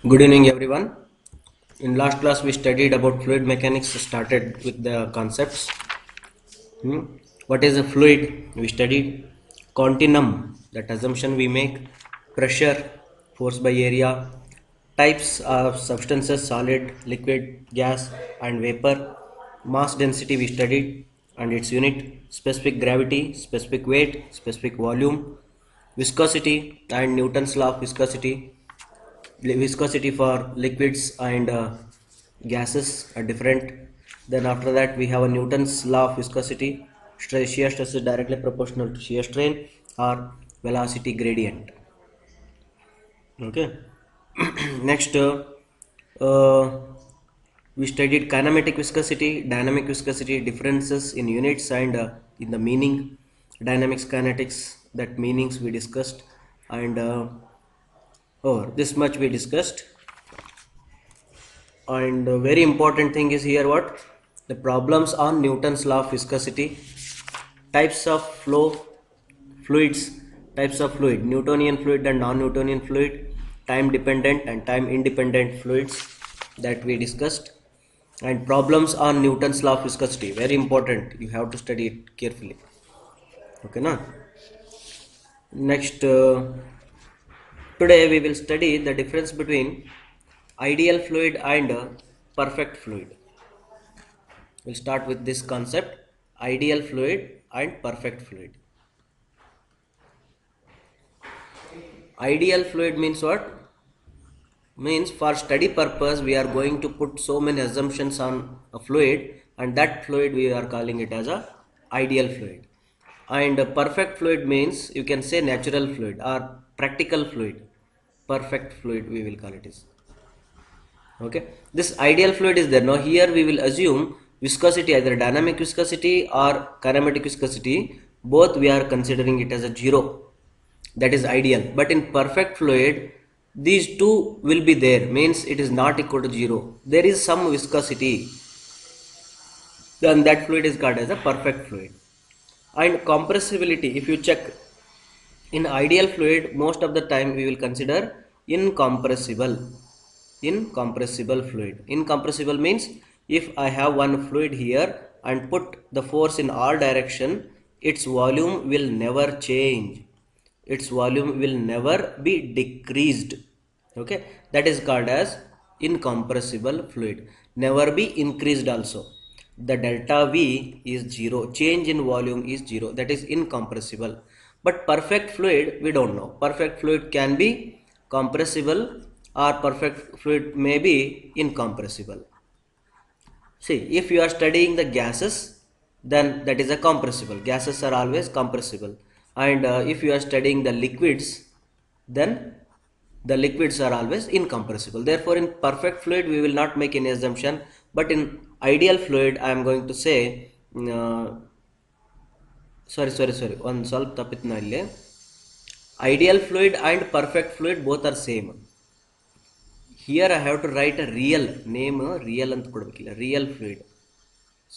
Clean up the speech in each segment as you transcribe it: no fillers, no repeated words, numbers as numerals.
Good evening, everyone. In last class, we studied about fluid mechanics, started with the concepts. What is a fluid? We studied continuum, that assumption we make, pressure, force by area, types of substances, solid, liquid, gas, and vapor, mass density we studied, and its unit, specific gravity, specific weight, specific volume, viscosity, and Newton's law of viscosity for liquids and gases are different. Then after that we have a Newton's law of viscosity. Shear stress is directly proportional to shear strain or velocity gradient. Okay. Next uh, we studied kinematic viscosity, dynamic viscosity, differences in units and in the meaning, dynamics, kinetics, that meanings we discussed, and this much we discussed. And very important thing is here what the problems on Newton's law of viscosity, types of fluids, types of fluid, Newtonian fluid and non-Newtonian fluid, time dependent and time independent fluids that we discussed, and problems on Newton's law of viscosity, very important, you have to study it carefully. Okay, now next today we will study the difference between ideal fluid and perfect fluid. We'll start with this concept, ideal fluid and perfect fluid. Ideal fluid means what? Means for study purpose we are going to put so many assumptions on a fluid, and that fluid we are calling it as a ideal fluid. And a perfect fluid means you can say natural fluid or practical fluid. Perfect fluid we will call it is. Okay, this ideal fluid is there. Now here we will assume viscosity, either dynamic viscosity or kinematic viscosity, both we are considering it as a 0, that is ideal. But in perfect fluid these two will be there, means it is not equal to 0, there is some viscosity, then that fluid is called as a perfect fluid. And compressibility, if you check, in ideal fluid most of the time we will consider incompressible. Incompressible fluid, incompressible means if I have one fluid here and put the force in all direction, its volume will never change, its volume will never be decreased. Okay, that is called as incompressible fluid, never be increased also. The delta V is 0, change in volume is 0, that is incompressible. But perfect fluid we don't know, perfect fluid can be compressible or perfect fluid may be incompressible. See, if you are studying the gases, then that is a compressible, gases are always compressible. And if you are studying the liquids, then the liquids are always incompressible. Therefore in perfect fluid we will not make any assumption, but in ideal fluid I am going to say sorry one ಸ್ವಲ್ಪ ತಪ್ಪಿತ್ತು ನಾ ಇಲ್ಲಿ. Ideal fluid and perfect fluid both are same. Here I have to write a real name, real ಅಂತ ಕೊಡಬೇಕಿಲ್ಲ, real fluid,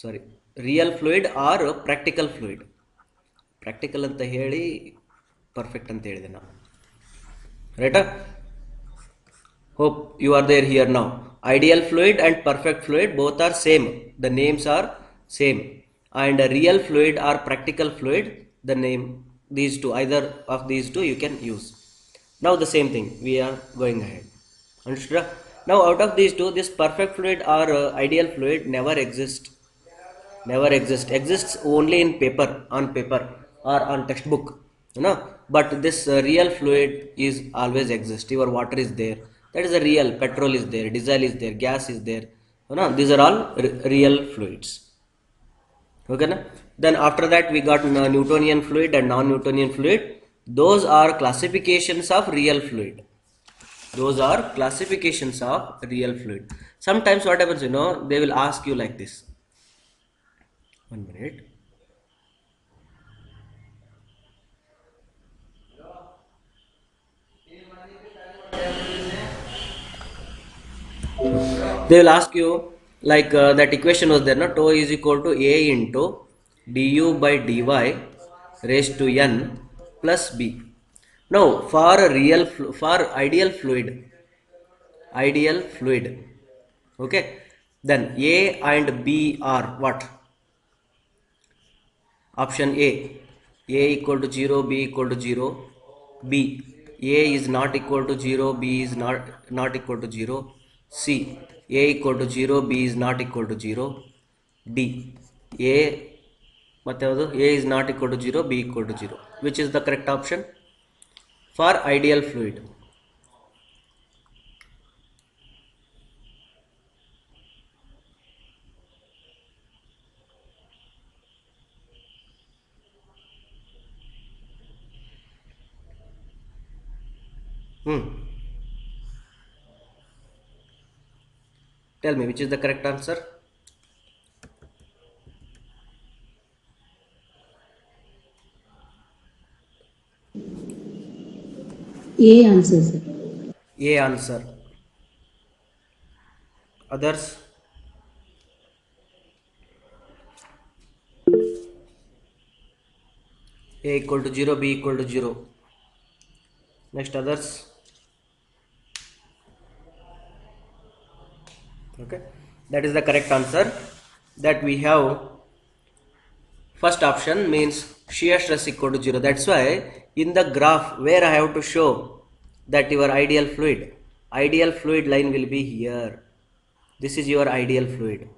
sorry, real fluid or practical fluid. Practical ಅಂತ ಹೇಳಿ perfect ಅಂತ ಹೇಳಿದೆ ನಾನು, ರೈಟಾ? Hope you are there here now. Ideal fluid and perfect fluid both are same, the names are same. And a real fluid or practical fluid, the name, these two, either of these two you can use. Now the same thing we are going ahead, understood? Now out of these two, this perfect fluid or ideal fluid never exists, never exists only in paper, on paper or on textbook, you know. But this real fluid is always exist. Your water is there, that is a real, petrol is there, diesel is there, gas is there, you know, these are all real fluids. Okay na? Then after that we got Newtonian fluid and non-Newtonian fluid. Those are classifications of real fluid, those are classifications of real fluid. Sometimes what happens, you know, they will ask you like this, 1 minute. They will ask you like that equation was there, no, tau is equal to a into du by dy raised to n plus b. Now for a real for ideal fluid, Ideal fluid. Okay, then A and B are what? Option A equal to 0, B equal to 0. B, A is not equal to 0, B is not equal to 0. C, A equal to 0, B is not equal to 0. D, A ಮತ್ತೆ ಯಾವುದು? A is not equal to 0, B equal to 0. Which is the correct option for ideal fluid? Tell me which is the correct answer. A answer, sir. A answer. Others? A equal to 0, B equal to 0. Next, others? Okay, that is the correct answer. That we have first option means shear stress equal to 0. That's why in the graph where I have to show that your ideal fluid line will be here. This is your ideal fluid,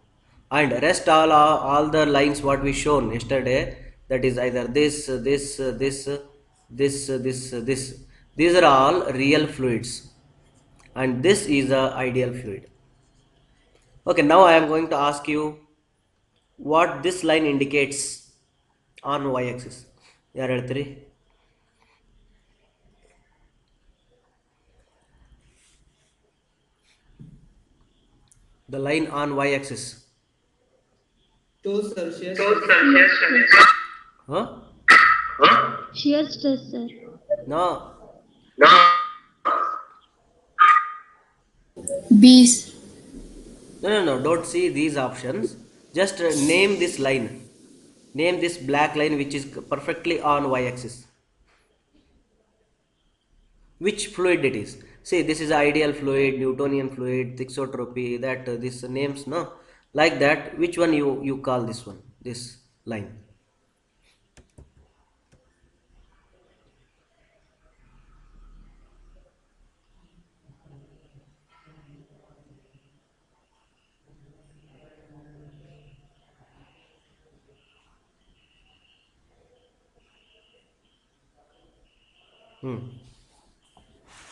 and rest all the lines what we shown yesterday, that is either this. These are all real fluids, and this is a ideal fluid. Okay, now I am going to ask you what this line indicates on y-axis. ಯಾರು ಹೇಳ್ತೀರಿ? The line on y-axis. Shows, sir. Huh? Shear stress, sir. No. B's. No. Don't see these options. Just name this line. Name this black line which is perfectly on y-axis. Which fluid it is? See, this is ideal fluid, Newtonian fluid, thixotropy, that this names, no? Like that, which one you call this one? This line.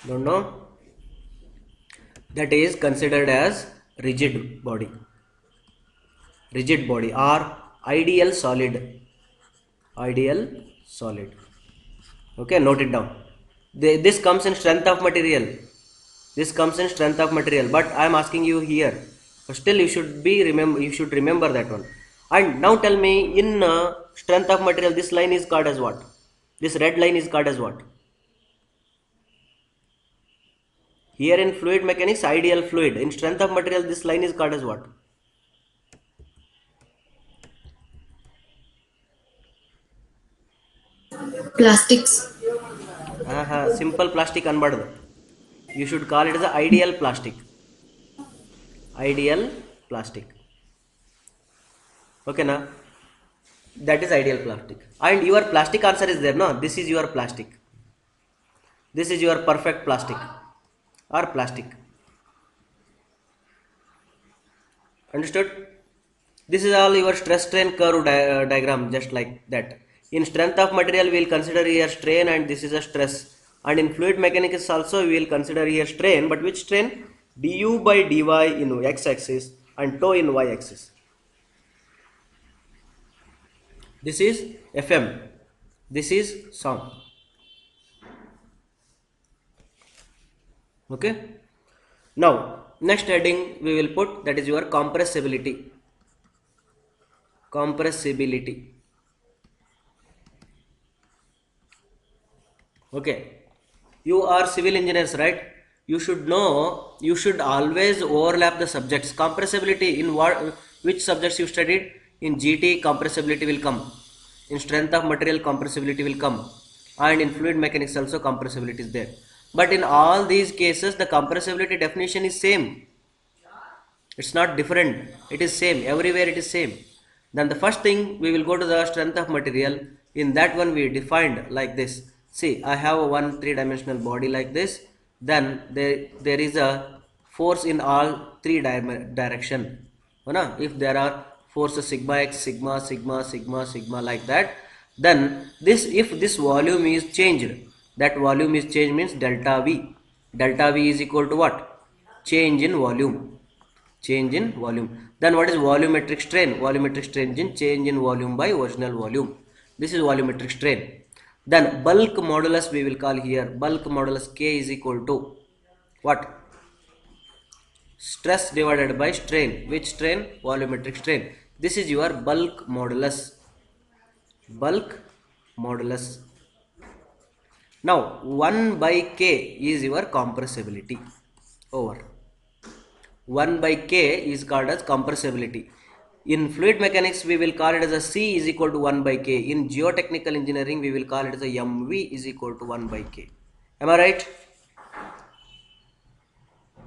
Don't know? That is considered as rigid body or ideal solid. Okay, note it down. This comes in strength of material. But I am asking you here. Still, you should remember that one. And now tell me, in strength of material, this line is called as what? This red line is called as what? Here in fluid mechanics, ideal fluid. In strength of material, this line is called as what? Plastics. Simple plastic anbadu. You should call it as ideal plastic. Okay, na? That is ideal plastic. And your plastic answer is there, no? This is your plastic. This is your perfect plastic or plastic. Understood? This is all your stress strain curve diagram, just like that. In strength of material, we will consider here strain, and this is a stress. And in fluid mechanics also, we will consider here strain, but which strain? du by dy in x-axis and tau in y-axis. This is Fm. This is SOM. Okay. Now, next heading we will put, that is your compressibility. Okay. You are civil engineers, right? You should know, you should always overlap the subjects. Compressibility, in which subjects you studied? In GT, compressibility will come. In strength of material, compressibility will come. And in fluid mechanics also, compressibility is there. But in all these cases, the compressibility definition is same. It's not different. It is same. Everywhere it is same. Then the first thing, we will go to the strength of material. In that one we defined like this. See, I have one three-dimensional body like this. Then there is a force in all three direction. If there are forces sigma x, sigma, sigma, sigma, sigma like that, then if this volume is changed, that volume is changed means delta V. Delta V is equal to what? Change in volume. Change in volume. Then what is volumetric strain? Volumetric strain is change in volume by original volume. This is volumetric strain. Then bulk modulus we will call here. Bulk modulus K is equal to what? Stress divided by strain. Which strain? Volumetric strain. This is your bulk modulus. Bulk modulus. Now 1 by K is your compressibility. Over. 1 by K is called as compressibility. In fluid mechanics, we will call it as a C is equal to 1 by K. In geotechnical engineering, we will call it as a MV is equal to 1 by K. Am I right?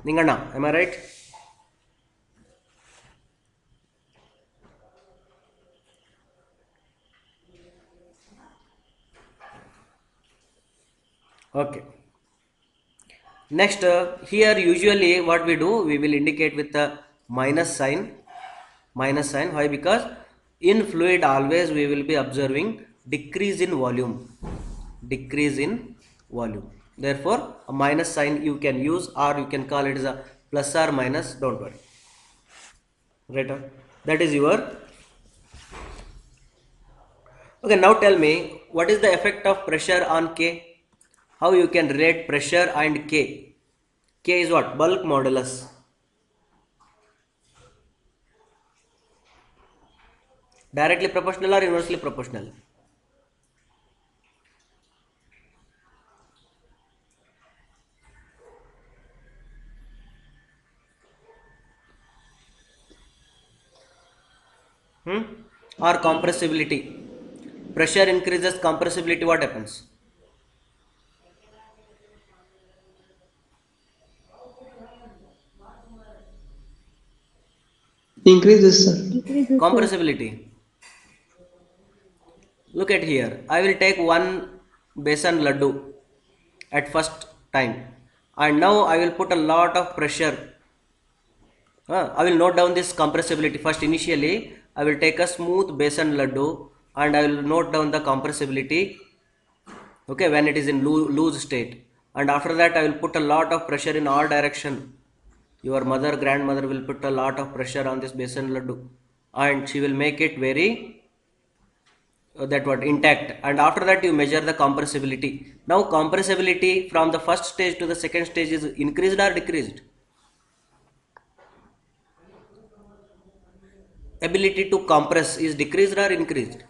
Ninganna, am I right? Okay. Next, here usually what we do, we will indicate with the minus sign. Minus sign. Why? Because in fluid always we will be observing decrease in volume. Decrease in volume. Therefore, a minus sign you can use, or you can call it as a plus or minus. Don't worry. Right? That is your. Okay. Now tell me, what is the effect of pressure on K? How you can relate pressure and K? K is what? Bulk modulus. Directly proportional or inversely proportional? Or compressibility. Pressure increases, compressibility, what happens? Increases, sir. Decreases, sir. Compressibility. Look at here. I will take one besan laddu at first time, and now I will put a lot of pressure. I will note down this compressibility. First, initially, I will take a smooth besan laddu and I will note down the compressibility. Okay, when it is in loose state, and after that I will put a lot of pressure in all direction. Your mother, grandmother will put a lot of pressure on this besan laddu, and she will make it very that what intact, and after that you measure the compressibility. Now compressibility from the first stage to the second stage is increased or decreased? Ability to compress is decreased or increased?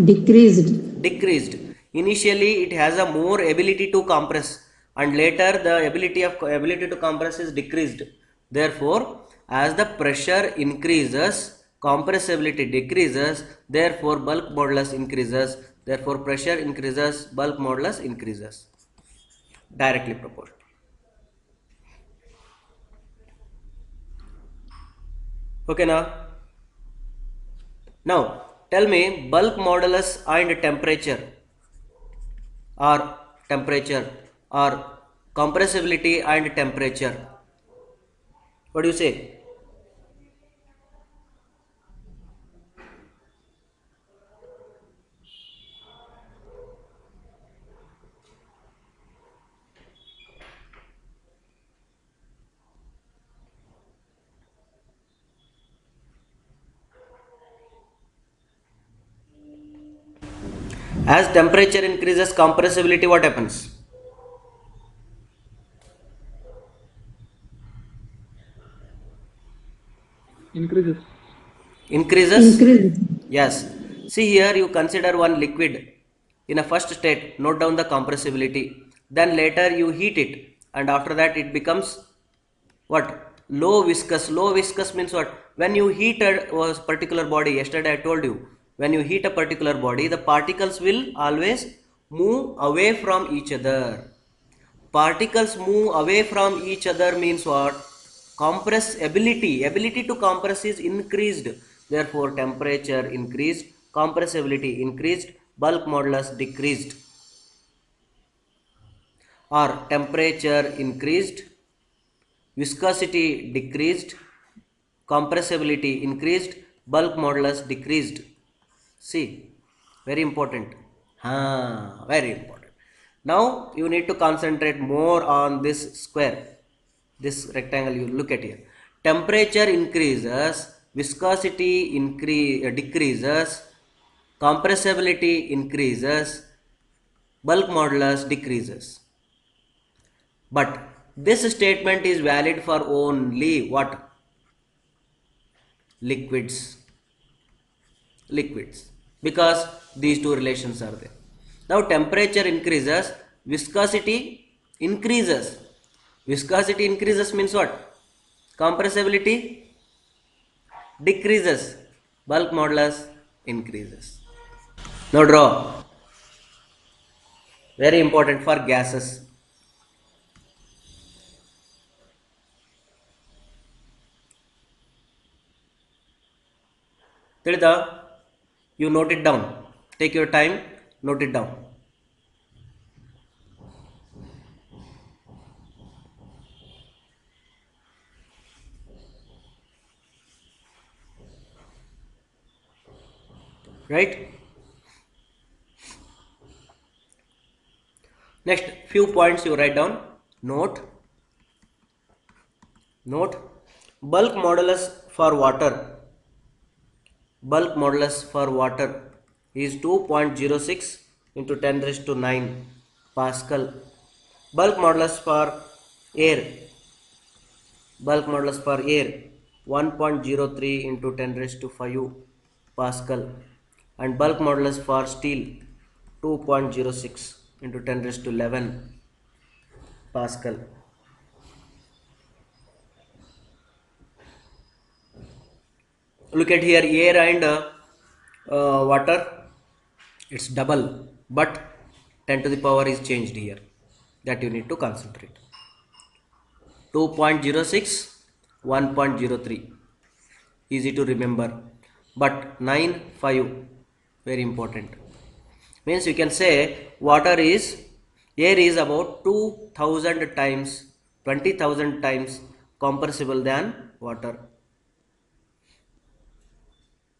Decreased. Decreased. Initially it has a more ability to compress, and later the ability to compress is decreased. Therefore, as the pressure increases, compressibility decreases. Therefore, bulk modulus increases. Therefore, pressure increases, bulk modulus increases. Directly proportional. Okay now. Now tell me bulk modulus and or temperature or compressibility and temperature. What do you say? As temperature increases, compressibility, what happens? Increases. Increases? Increased. Yes. See here, you consider one liquid in a first state, note down the compressibility. Then later you heat it, and after that it becomes what? Low viscous. Low viscous means what? When you heat a particular body, yesterday I told you, when you heat a particular body, the particles will always move away from each other. Particles move away from each other means what? Compressibility. Ability to compress is increased. Therefore, temperature increased, compressibility increased, bulk modulus decreased. Or temperature increased, viscosity decreased, compressibility increased, bulk modulus decreased. See, very important. Very important. Now you need to concentrate more on this square, this rectangle. You look at here. Temperature increases, viscosity decreases, compressibility increases, bulk modulus decreases. But this statement is valid for only what? Liquids. Liquids, because these two relations are there. Now temperature increases, viscosity increases. Viscosity increases means what? Compressibility decreases, bulk modulus increases. Now draw. Very important for gases. Tilda, you note it down. Take your time, note it down. Right? Next, few points you write down. Note. Note. Bulk modulus for water. Bulk modulus for water is 2.06 into 10 raised to 9 Pascal. Bulk modulus for air. Bulk modulus for air 1.03 into 10 raised to 5 Pascal. And bulk modulus for steel 2.06 into 10 raised to 11 Pascal. Look at here, air and water, it's double, but 10 to the power is changed here. That you need to concentrate. 2.06, 1.03, easy to remember, but 9, 5, very important. Means you can say air is about 2000 times, 20,000 times compressible than water.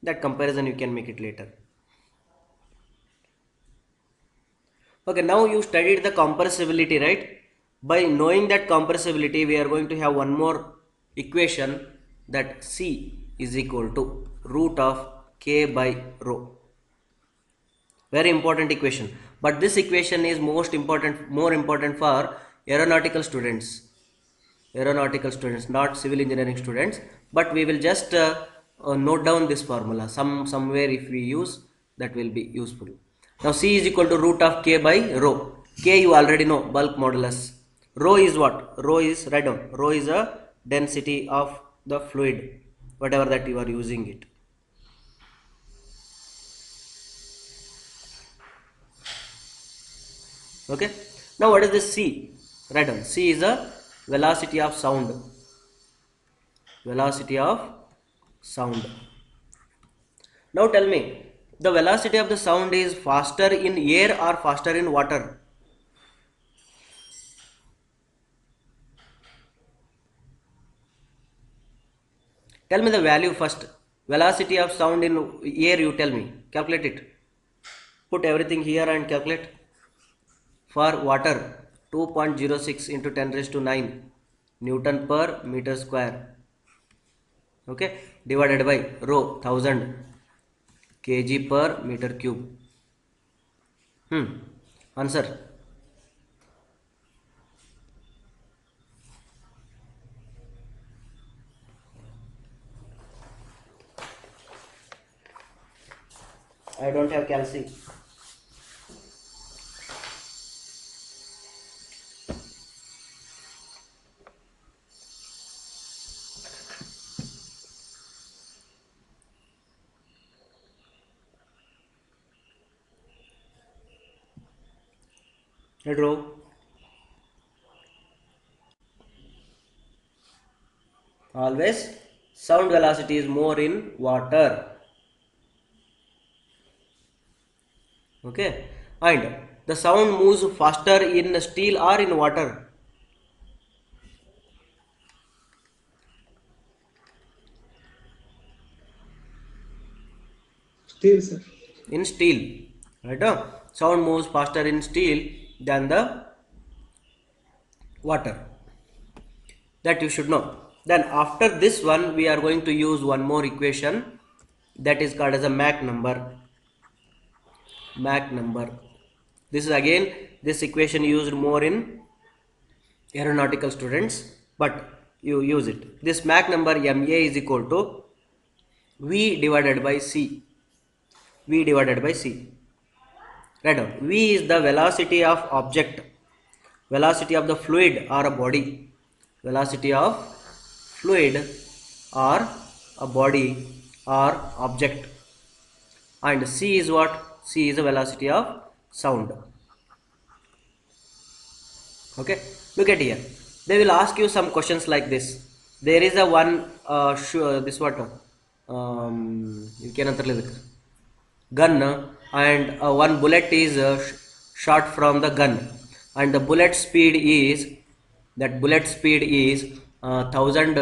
That comparison you can make it later. Okay, now you studied the compressibility, right? By knowing that compressibility, we are going to have one more equation, that C is equal to root of K by rho. Very important equation. But this equation is more important for aeronautical students. Aeronautical students, not civil engineering students. But we will just note down this formula. Somewhere if we use, that will be useful. Now C is equal to root of K by rho. K you already know, bulk modulus. Rho is what? Rho is, write down. Rho is a density of the fluid, whatever that you are using it. Okay. Now what is this C? Write down. C is a velocity of sound. Velocity of sound. Now tell me, the velocity of the sound is faster in air or faster in water? Tell me the value first. Velocity of sound in air, you tell me. Calculate it. Put everything here and calculate. For water, 2.06 into 10 raised to 9 Newton per meter square. Okay, divided by rho 1000 kg per meter cube. Answer. I don't have calci. Red row. Always sound velocity is more in water. Okay, and the sound moves faster in steel or in water. Steel, sir. In steel, right? Sound moves faster in steel than the water. That you should know. Then after this one we are going to use one more equation, that is called as a Mach number. Mach number. This is again, this equation used more in aeronautical students, but you use it. This Mach number MA is equal to V divided by C. V divided by C. Right now, V is the velocity of object, velocity of the fluid or a body, velocity of fluid or a body or object, and C is what? C is the velocity of sound. Okay, look at here. They will ask you some questions like this. There is a one this what you can gun, and one bullet is shot from the gun, and the bullet speed is, that bullet speed is 1000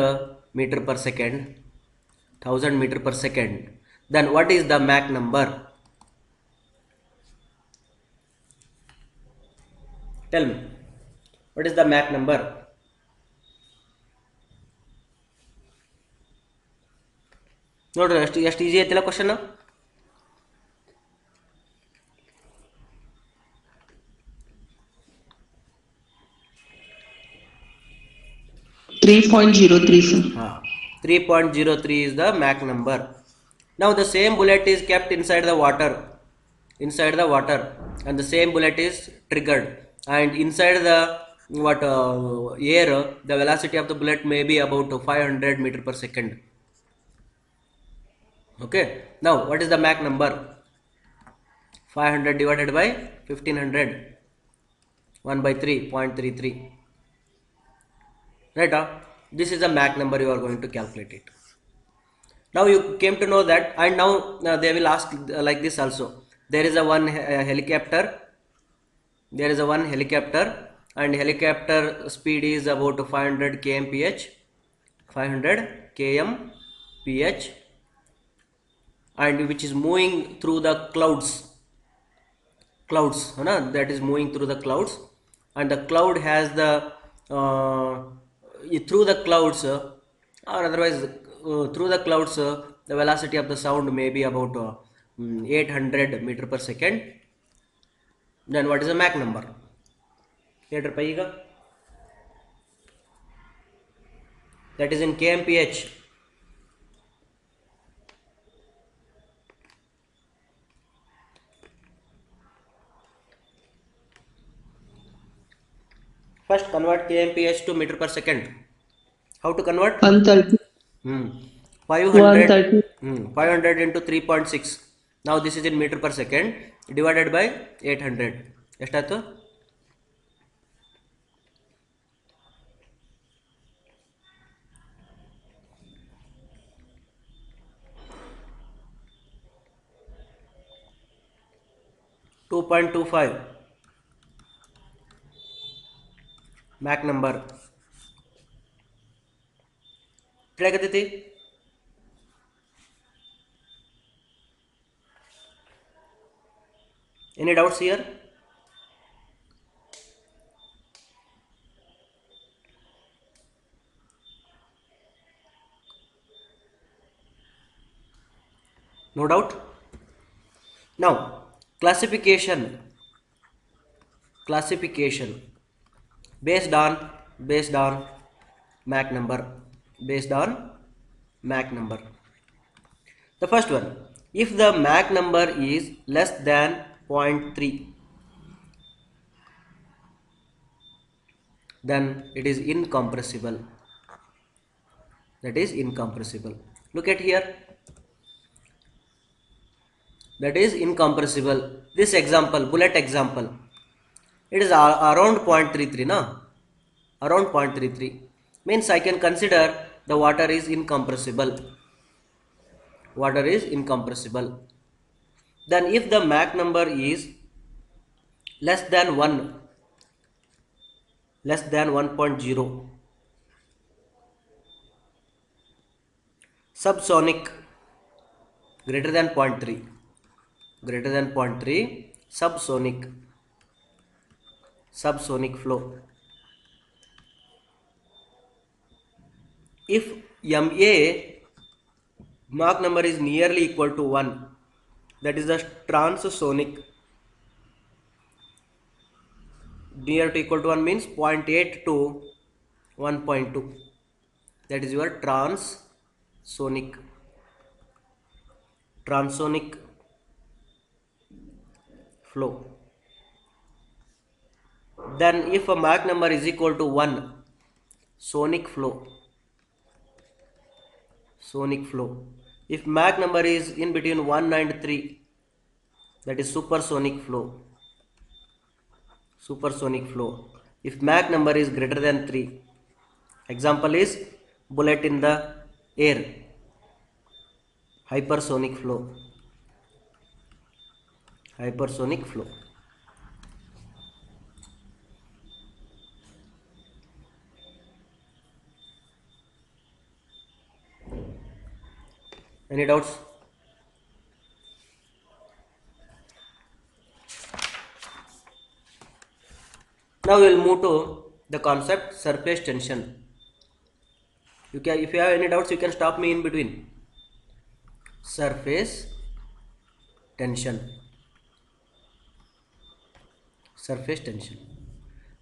meter per second, 1000 meter per second. Then what is the Mach number? Tell me, what is the Mach number? ನೋಡ್ರಿ ಎಷ್ಟು easy ಐತಿಲ್ಲ question. 3.03, sir. 3.03 is the Mach number. Now the same bullet is kept inside the water, and the same bullet is triggered, and inside the air, the velocity of the bullet may be about 500 meter per second. Okay, now what is the Mach number? 500 divided by 1500, 1 by 3.33. Right? This is the Mach number, you are going to calculate it. Now you came to know that, and now they will ask like this also. There is a one helicopter, there is a one helicopter, and helicopter speed is about 500 kmph, 500 kmph, and which is moving through the clouds, that is moving through the clouds, and the cloud has the through the clouds, or otherwise through the clouds, the velocity of the sound may be about 800 meter per second. Then what is the Mach number? That is in kmph. First convert kmph to meter per second. How to convert? 130. 500 500 into 3.6. Now this is in meter per second divided by 800. ಎಷ್ಟಾಯ್ತು? 2.25 Mach number. ತಿಳಿಯಾಕತ್ತೈತಿ? Any doubts here? No doubt. Now classification based on Mach number, based on Mach number. The first one, if the Mach number is less than 0.3, then it is incompressible. That is incompressible. Look at here. That is incompressible. This example, bullet example. It is around 0.33, na? Around 0.33. Means I can consider the water is incompressible. Water is incompressible. Then if the Mach number is less than 1, less than 1.0, subsonic, greater than 0.3, greater than 0.3, subsonic flow. If MA Mach number is nearly equal to 1, that is the transonic. Near to equal to 1 means 0.8 to 1.2. That is your transonic flow. Then if a Mach number is equal to 1, sonic flow. If Mach number is in between 1 and 3, that is supersonic flow. If Mach number is greater than 3, example is bullet in the air, hypersonic flow. Any doubts? Now we will move to the concept surface tension. If you have any doubts, you can stop me in between. Surface tension.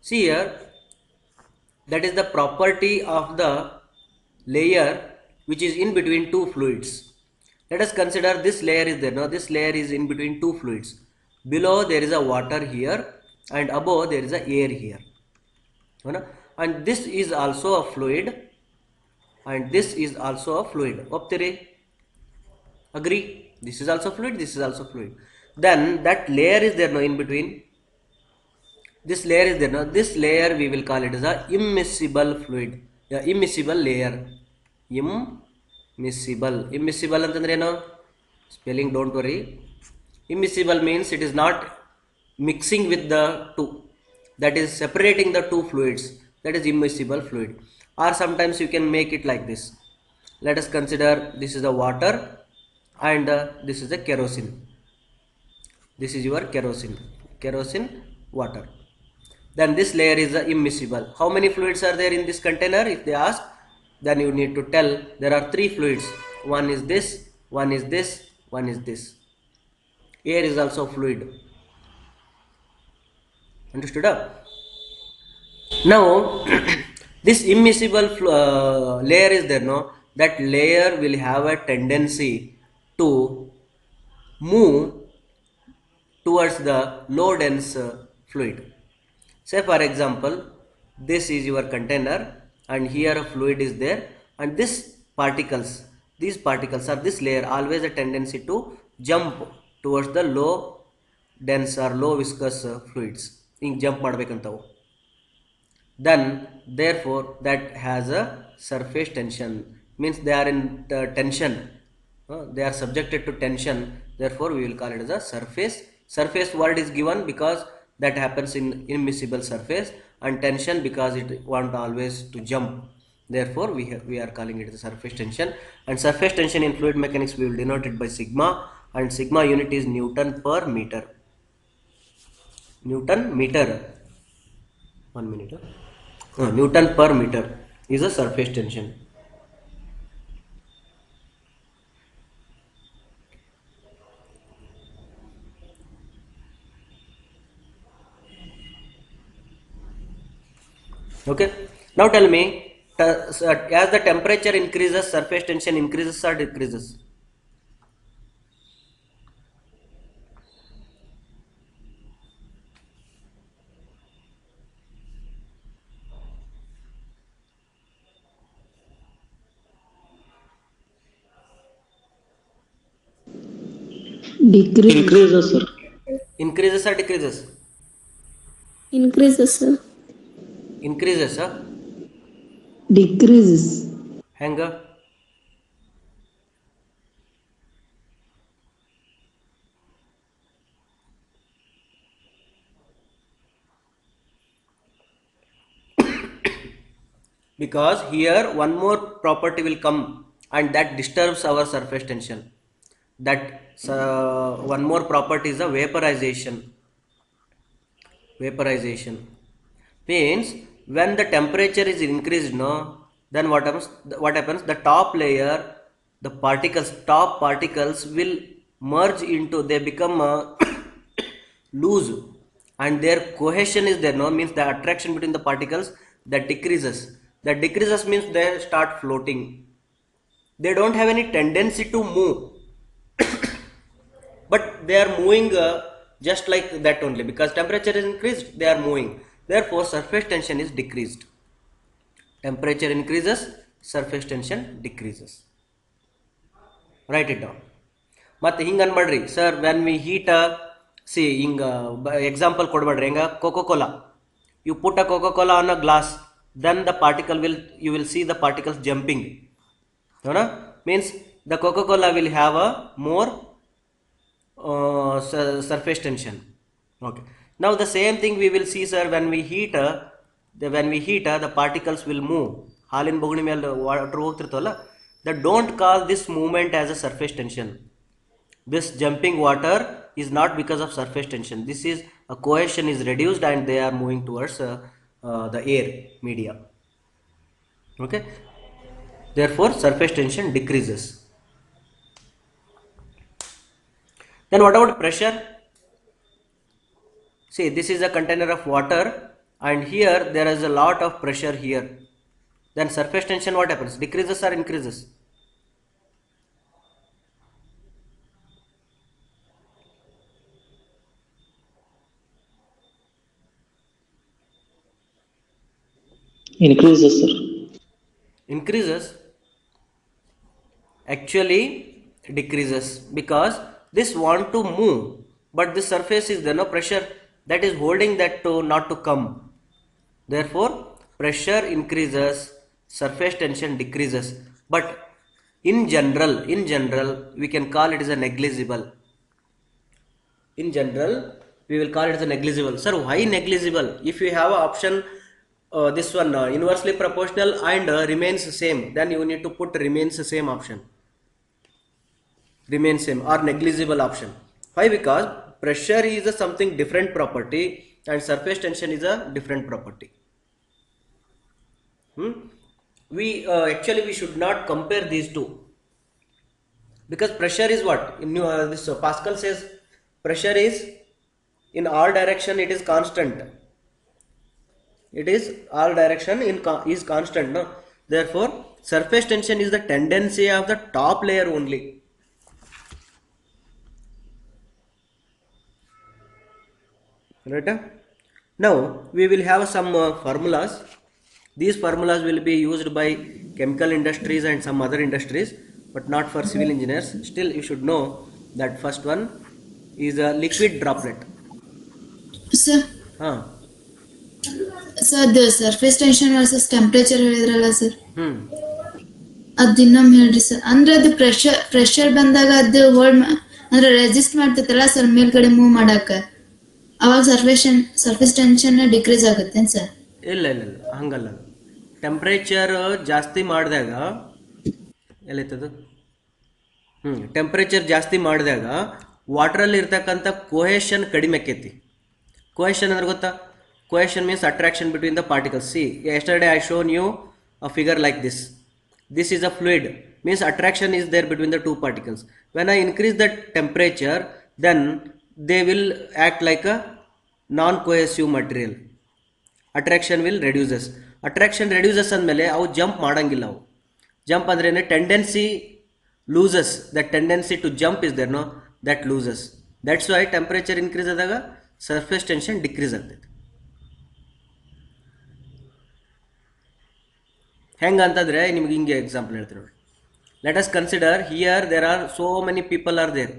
See here, that is the property of the layer which is in between two fluids. Let us consider this layer is there. Now this layer is in between two fluids. Below there is a water here and above there is a air here. And this is also a fluid and this is also a fluid. Agree? This is also fluid, this is also fluid. Then that layer is there now in between. This layer is there now. This layer we will call it as a immiscible fluid. Immiscible layer. Immiscible antandre no? Spelling don't worry. Immiscible means it is not mixing with the two. That is separating the two fluids. That is immiscible fluid. Or sometimes you can make it like this. Let us consider this is the water and this is the kerosene. This is your kerosene water. Then this layer is immiscible. How many fluids are there in this container? If they ask, then you need to tell there are three fluids. One is this, one is this, one is this. Air is also fluid. Understood? Now this immiscible layer is there, no? That layer will have a tendency to move towards the low dense fluid. Say for example, this is your container and here a fluid is there, and these particles or this layer always a tendency to jump towards the low dense or low viscous fluids. Jump madbekantavu. Then therefore that has a surface tension, means they are in tension, they are subjected to tension. Therefore we will call it as a surface word is given because that happens in immiscible surface, and tension because it want always to jump. Therefore we are calling it as a surface tension. And surface tension in fluid mechanics we will denote it by sigma, and sigma unit is Newton per meter. 1 minute. Newton per meter is a surface tension. Okay. Now tell me, as the temperature increases, surface tension increases or decreases? Decrease. Increases, sir. Increases or decreases? Increases, sir. Increases, decreases, ಹೆಂಗ? Because here one more property will come and that disturbs our surface tension. That one more property is the vaporization. Vaporization means when the temperature is increased, no, then what happens, the top layer, the top particles will merge into, they become loose, and their cohesion is there, no, means the attraction between the particles, that decreases means they start floating. They don't have any tendency to move, but they are moving just like that only, because temperature is increased, they are moving. Therefore surface tension is decreased. Temperature increases, surface tension decreases. Write it down. ಮತ್ತೆ ಹಿಂಗೆ ಅನ್ಬೇಡ್ರಿ sir, when we heat see ಹಿಂಗೆ example ಕೊಡ್ಬೇಡ್ರಿ. ಹೆಂಗ coca cola, you put a coca cola on a glass, then the particle will, you will see the particles jumping, means the coca cola will have a more surface tension. Okay, now the same thing we will see, sir, when we heat the particles will move. ಹಾಲಿನ ಬೊಗಣಿ ಮೇಲೆ water ಹೋಗ್ತಿರ್ತವಲ್ಲ, that don't call this movement as a surface tension. This jumping water is not because of surface tension. This is a cohesion is reduced and they are moving towards the air media. Okay, therefore surface tension decreases. Then what about pressure? See, this is a container of water and here there is a lot of pressure here. Then surface tension what happens? Decreases or increases? Increases, sir. Increases. Actually decreases, because this want to move, but this surface is there, no pressure that is holding that to not to come. Therefore pressure increases, surface tension decreases. But in general we can call it as a negligible. In general we will call it as a negligible. Sir, why negligible? If you have an option, this one inversely proportional and remains same, then you need to put remains same option, remains same or negligible option. Why? Because pressure is a something different property and surface tension is a different property. We actually we should not compare these two, because pressure is what in this Pascal says pressure is in all direction, it is constant. It is all direction is constant, no? Therefore surface tension is the tendency of the top layer only. Right? Now we will have some formulas. These formulas will be used by chemical industries and some other industries, but not for civil engineers. Still you should know that first one is a liquid droplet. Sir, sir, the surface tension versus temperature ಹೇಳಿದ್ರಲ್ಲ sir, ಅದಿನ್ನೊಮ್ಮೆ ಹೇಳ್ರಿ sir. ಅಂದ್ರೆ ಅದು pressure ಬಂದಾಗ ಅದು hold ಅಂದ್ರೆ resist ಮಾಡ್ತೈತಲ್ಲ sir ಮೇಲ್ಗಡೆ move ಮಾಡಾಕ, ಅವಾಗ ಸರ್ಫೇಸ್ ಟೆನ್ಷನ್ ಡಿಕ್ರೀಸ್ ಆಗುತ್ತೆ ಸರ್? ಇಲ್ಲ ಹಂಗಲ್ಲ. ಟೆಂಪ್ರೇಚರ್ ಜಾಸ್ತಿ ಮಾಡಿದಾಗ ಎಲ್ಲೈತದು, ಟೆಂಪ್ರೇಚರ್ ಜಾಸ್ತಿ ಮಾಡಿದಾಗ ವಾಟ್ರಲ್ಲಿ ಇರ್ತಕ್ಕಂಥ ಕೊಹೆಷನ್ ಕಡಿಮೆ ಆಕೈತಿ. ಕೊಹೆಷನ್ ಅಂದ್ರೆ ಗೊತ್ತಾ? Cohesion means attraction between the particles. C yesterday I shown you a figure like this. This is a fluid, means attraction is there between the two particles. When I increase the temperature, then they will act like a non-cohesive material. Attraction will reduces. Attraction reduces ಅಂದಮೇಲೆ ಅವು jump ಮಾಡಂಗಿಲ್ಲ. ಅವು jump ಅಂದ್ರೆ ಏನು? Tendency loses. That tendency to jump is there, no? That loses. That's why temperature increase ಆದಾಗ surface tension decrease ಆಗ್ತೈತೆ. ಹೆಂಗೆ ಅಂತಂದರೆ ನಿಮ್ಗೆ ಹಿಂಗೆ ಎಕ್ಸಾಂಪಲ್ ಹೇಳ್ತೀನಿ ನೋಡಿ. Let us consider here there are so many people are there.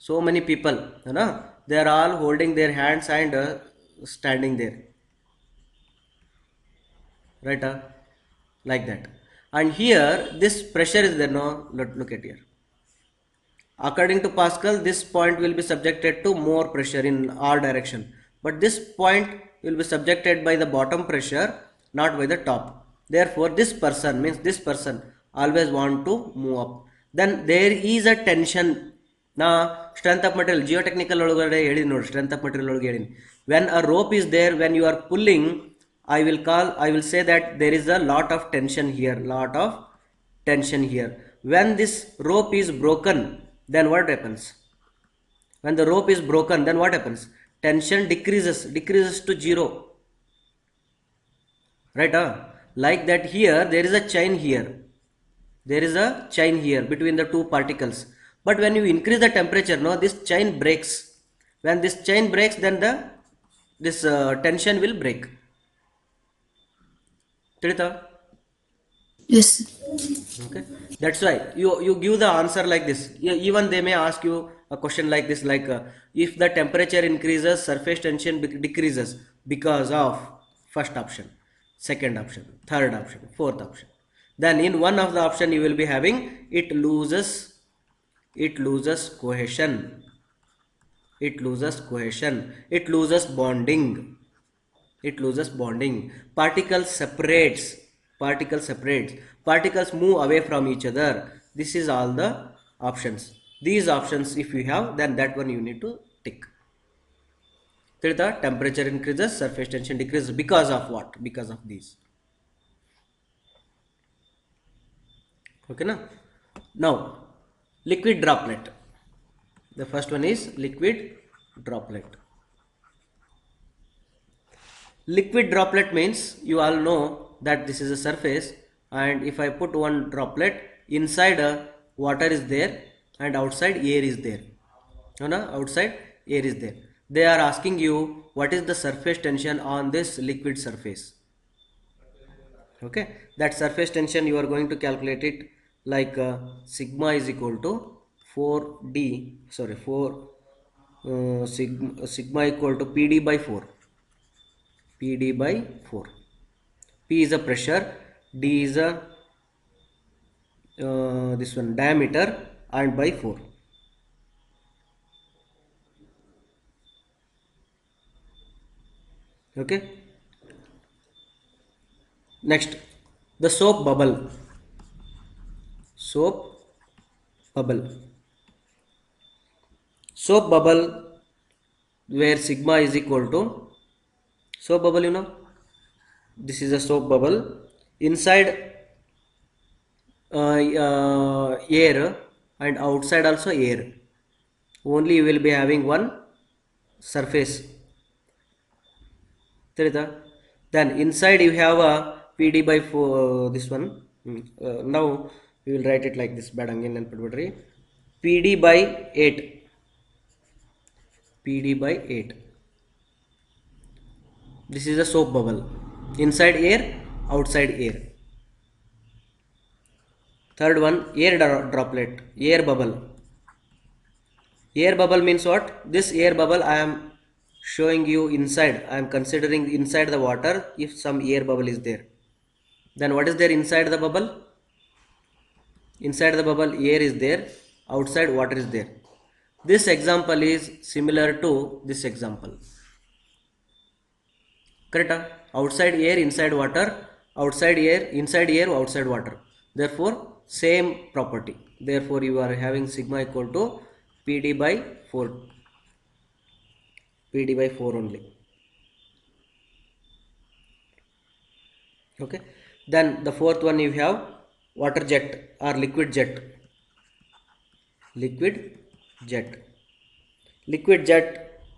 So many people, they are all holding their hands and standing there, right? Like that. And here this pressure is there. No, look at here. According to Pascal, this point will be subjected to more pressure in R direction, but this point will be subjected by the bottom pressure, not by the top. Therefore, this person means this person always want to move up. Then there is a tension. Now, strength of material, geotechnical ಒಳಗಡೆ ಹೇಳಿನಿ ನೋಡಿ, strength of material ಒಳಗೆ ಹೇಳಿನಿ. When a rope is there, when you are pulling, I will say that there is a lot of tension here, lot of tension here. When this rope is broken, then what happens? When the rope is broken, then what happens? Tension decreases to zero, right? Like that. Here there is a chain here, there is a chain here between the two particles, but when you increase the temperature, no, this chain breaks. When this chain breaks, then this tension will break. ತಿಳಿತಾ? Yes. Okay, that's why you give the answer like this. Even they may ask you a question like this, like if the temperature increases, surface tension decreases because of first option, second option, third option, fourth option. Then in one of the option you will be having it loses cohesion, it loses bonding, particles separates, particles move away from each other. This is all the options. These options if you have, then that one you need to tick. The temperature increases, surface tension decreases because of what? Because of these. Okay, now liquid droplet. The first one is liquid droplet. Liquid droplet means you all know that this is a surface, and if I put one droplet, inside water is there and outside air is there. No, outside air is there. They are asking you what is the surface tension on this liquid surface. Okay, that surface tension you are going to calculate it like sigma is equal to 4 sigma equal to PD by 4. PD by 4. P is a pressure, D is a this one diameter, and by 4. Okay. Next, the soap bubble. Soap bubble where sigma is equal to soap bubble, you know, this is a soap bubble. Inside air and outside also air. Only you will be having one surface. Then inside you have a PD by 4, this one. Now we will write it like this. PD by 8. PD by 8. This is a soap bubble. Inside air, outside air. Third one, air droplet, air bubble. Air bubble means what? This air bubble I am showing you inside. I am considering inside the water if some air bubble is there. Then what is there inside the bubble? Inside the bubble air is there, outside water is there. This example is similar to this example. Correct? Outside air, inside water, outside air, inside air, outside water. Therefore, same property. Therefore, you are having sigma equal to PD by 4. PD by 4 only. Okay. Then the fourth one you have water jet or liquid jet. Liquid jet,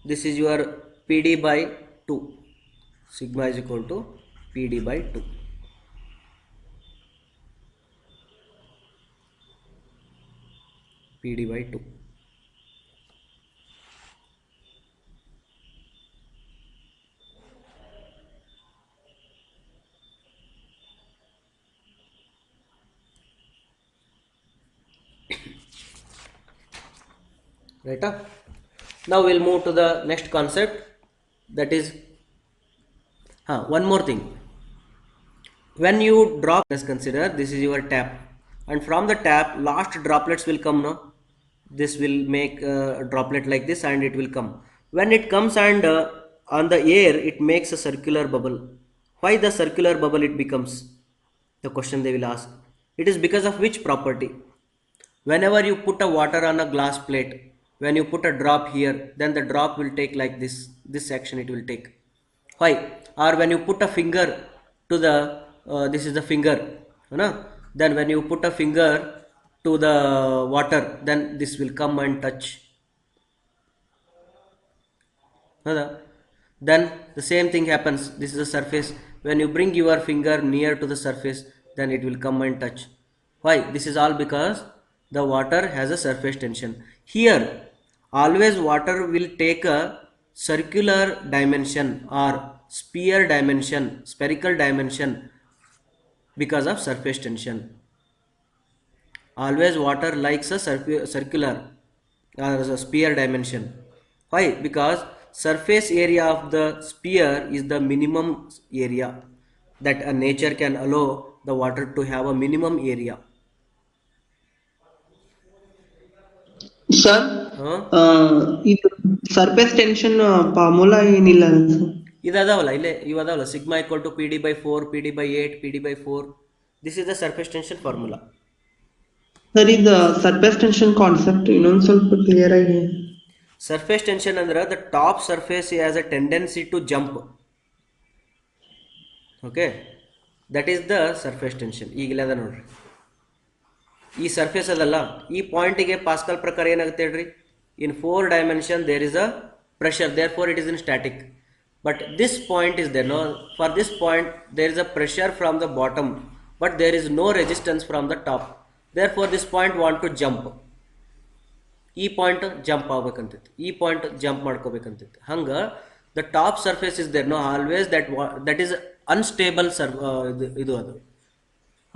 this is your PD by 2. Sigma is equal to PD by 2. PD by 2. Right? Now we'll move to the next concept, that is One more thing. When you drop, let's consider this is your tap, and from the tap last droplets will come, no? This will make a droplet like this and it will come. When it comes and on the air it makes a circular bubble. Why the circular bubble it becomes? The question they will ask. It is because of which property? Whenever you put a water on a glass plate, when you put a drop here, then the drop will take like this action it will take. Why? Or when you put a finger to the this is the finger, no? Then when you put a finger to the water, then this will come and touch, no? Then the same thing happens. This is the surface. When you bring your finger near to the surface, then it will come and touch. Why? This is all because the water has a surface tension. Here always water will take a circular dimension or sphere dimension, spherical dimension, because of surface tension. Always water likes a circular or a sphere dimension. Why? Because surface area of the sphere is the minimum area that a nature can allow the water to have a minimum area. Sir Huh? ಇದು surface tension formula ಏನಿಲ್ಲ sir. ಇದದಾವಲ್ಲ ಇಲ್ಲೇ ಇವದಾವಲ್ಲ, sigma equal to PD/4, PD/8, PD/4. This is the surface tension formula. Sir ಇದು surface tension concept ಇನ್ನೊಂದು ಸ್ವಲ್ಪ clear ಆಗಿ. Surface tension ಅಂದ್ರೆ the top surface has a tendency to jump. Okay, that is the surface tension. ಈಗಿಲ್ಲದ ನೋಡ್ರಿ, ಈ surface ಅದಲ್ಲ, ಈ ಪಾಯಿಂಟಿಗೆ ಪಾಸ್ಕಲ್ ಪ್ರಕಾರ ಏನಾಗುತ್ತೆ ಹೇಳ್ರಿ? In 4 dimension there is a pressure, therefore it is in static. But this point is there, no? For this point there is a pressure from the bottom, but there is no resistance from the top. Therefore this point want to jump. ಈ point jump ಆಗ್ಬೇಕಂತೈತಿ, ಈ point jump ಮಾಡ್ಕೋಬೇಕಂತೈತಿ. ಹಂಗೆ the top surface is there, no? Always that is unstable ಇದು ಅದು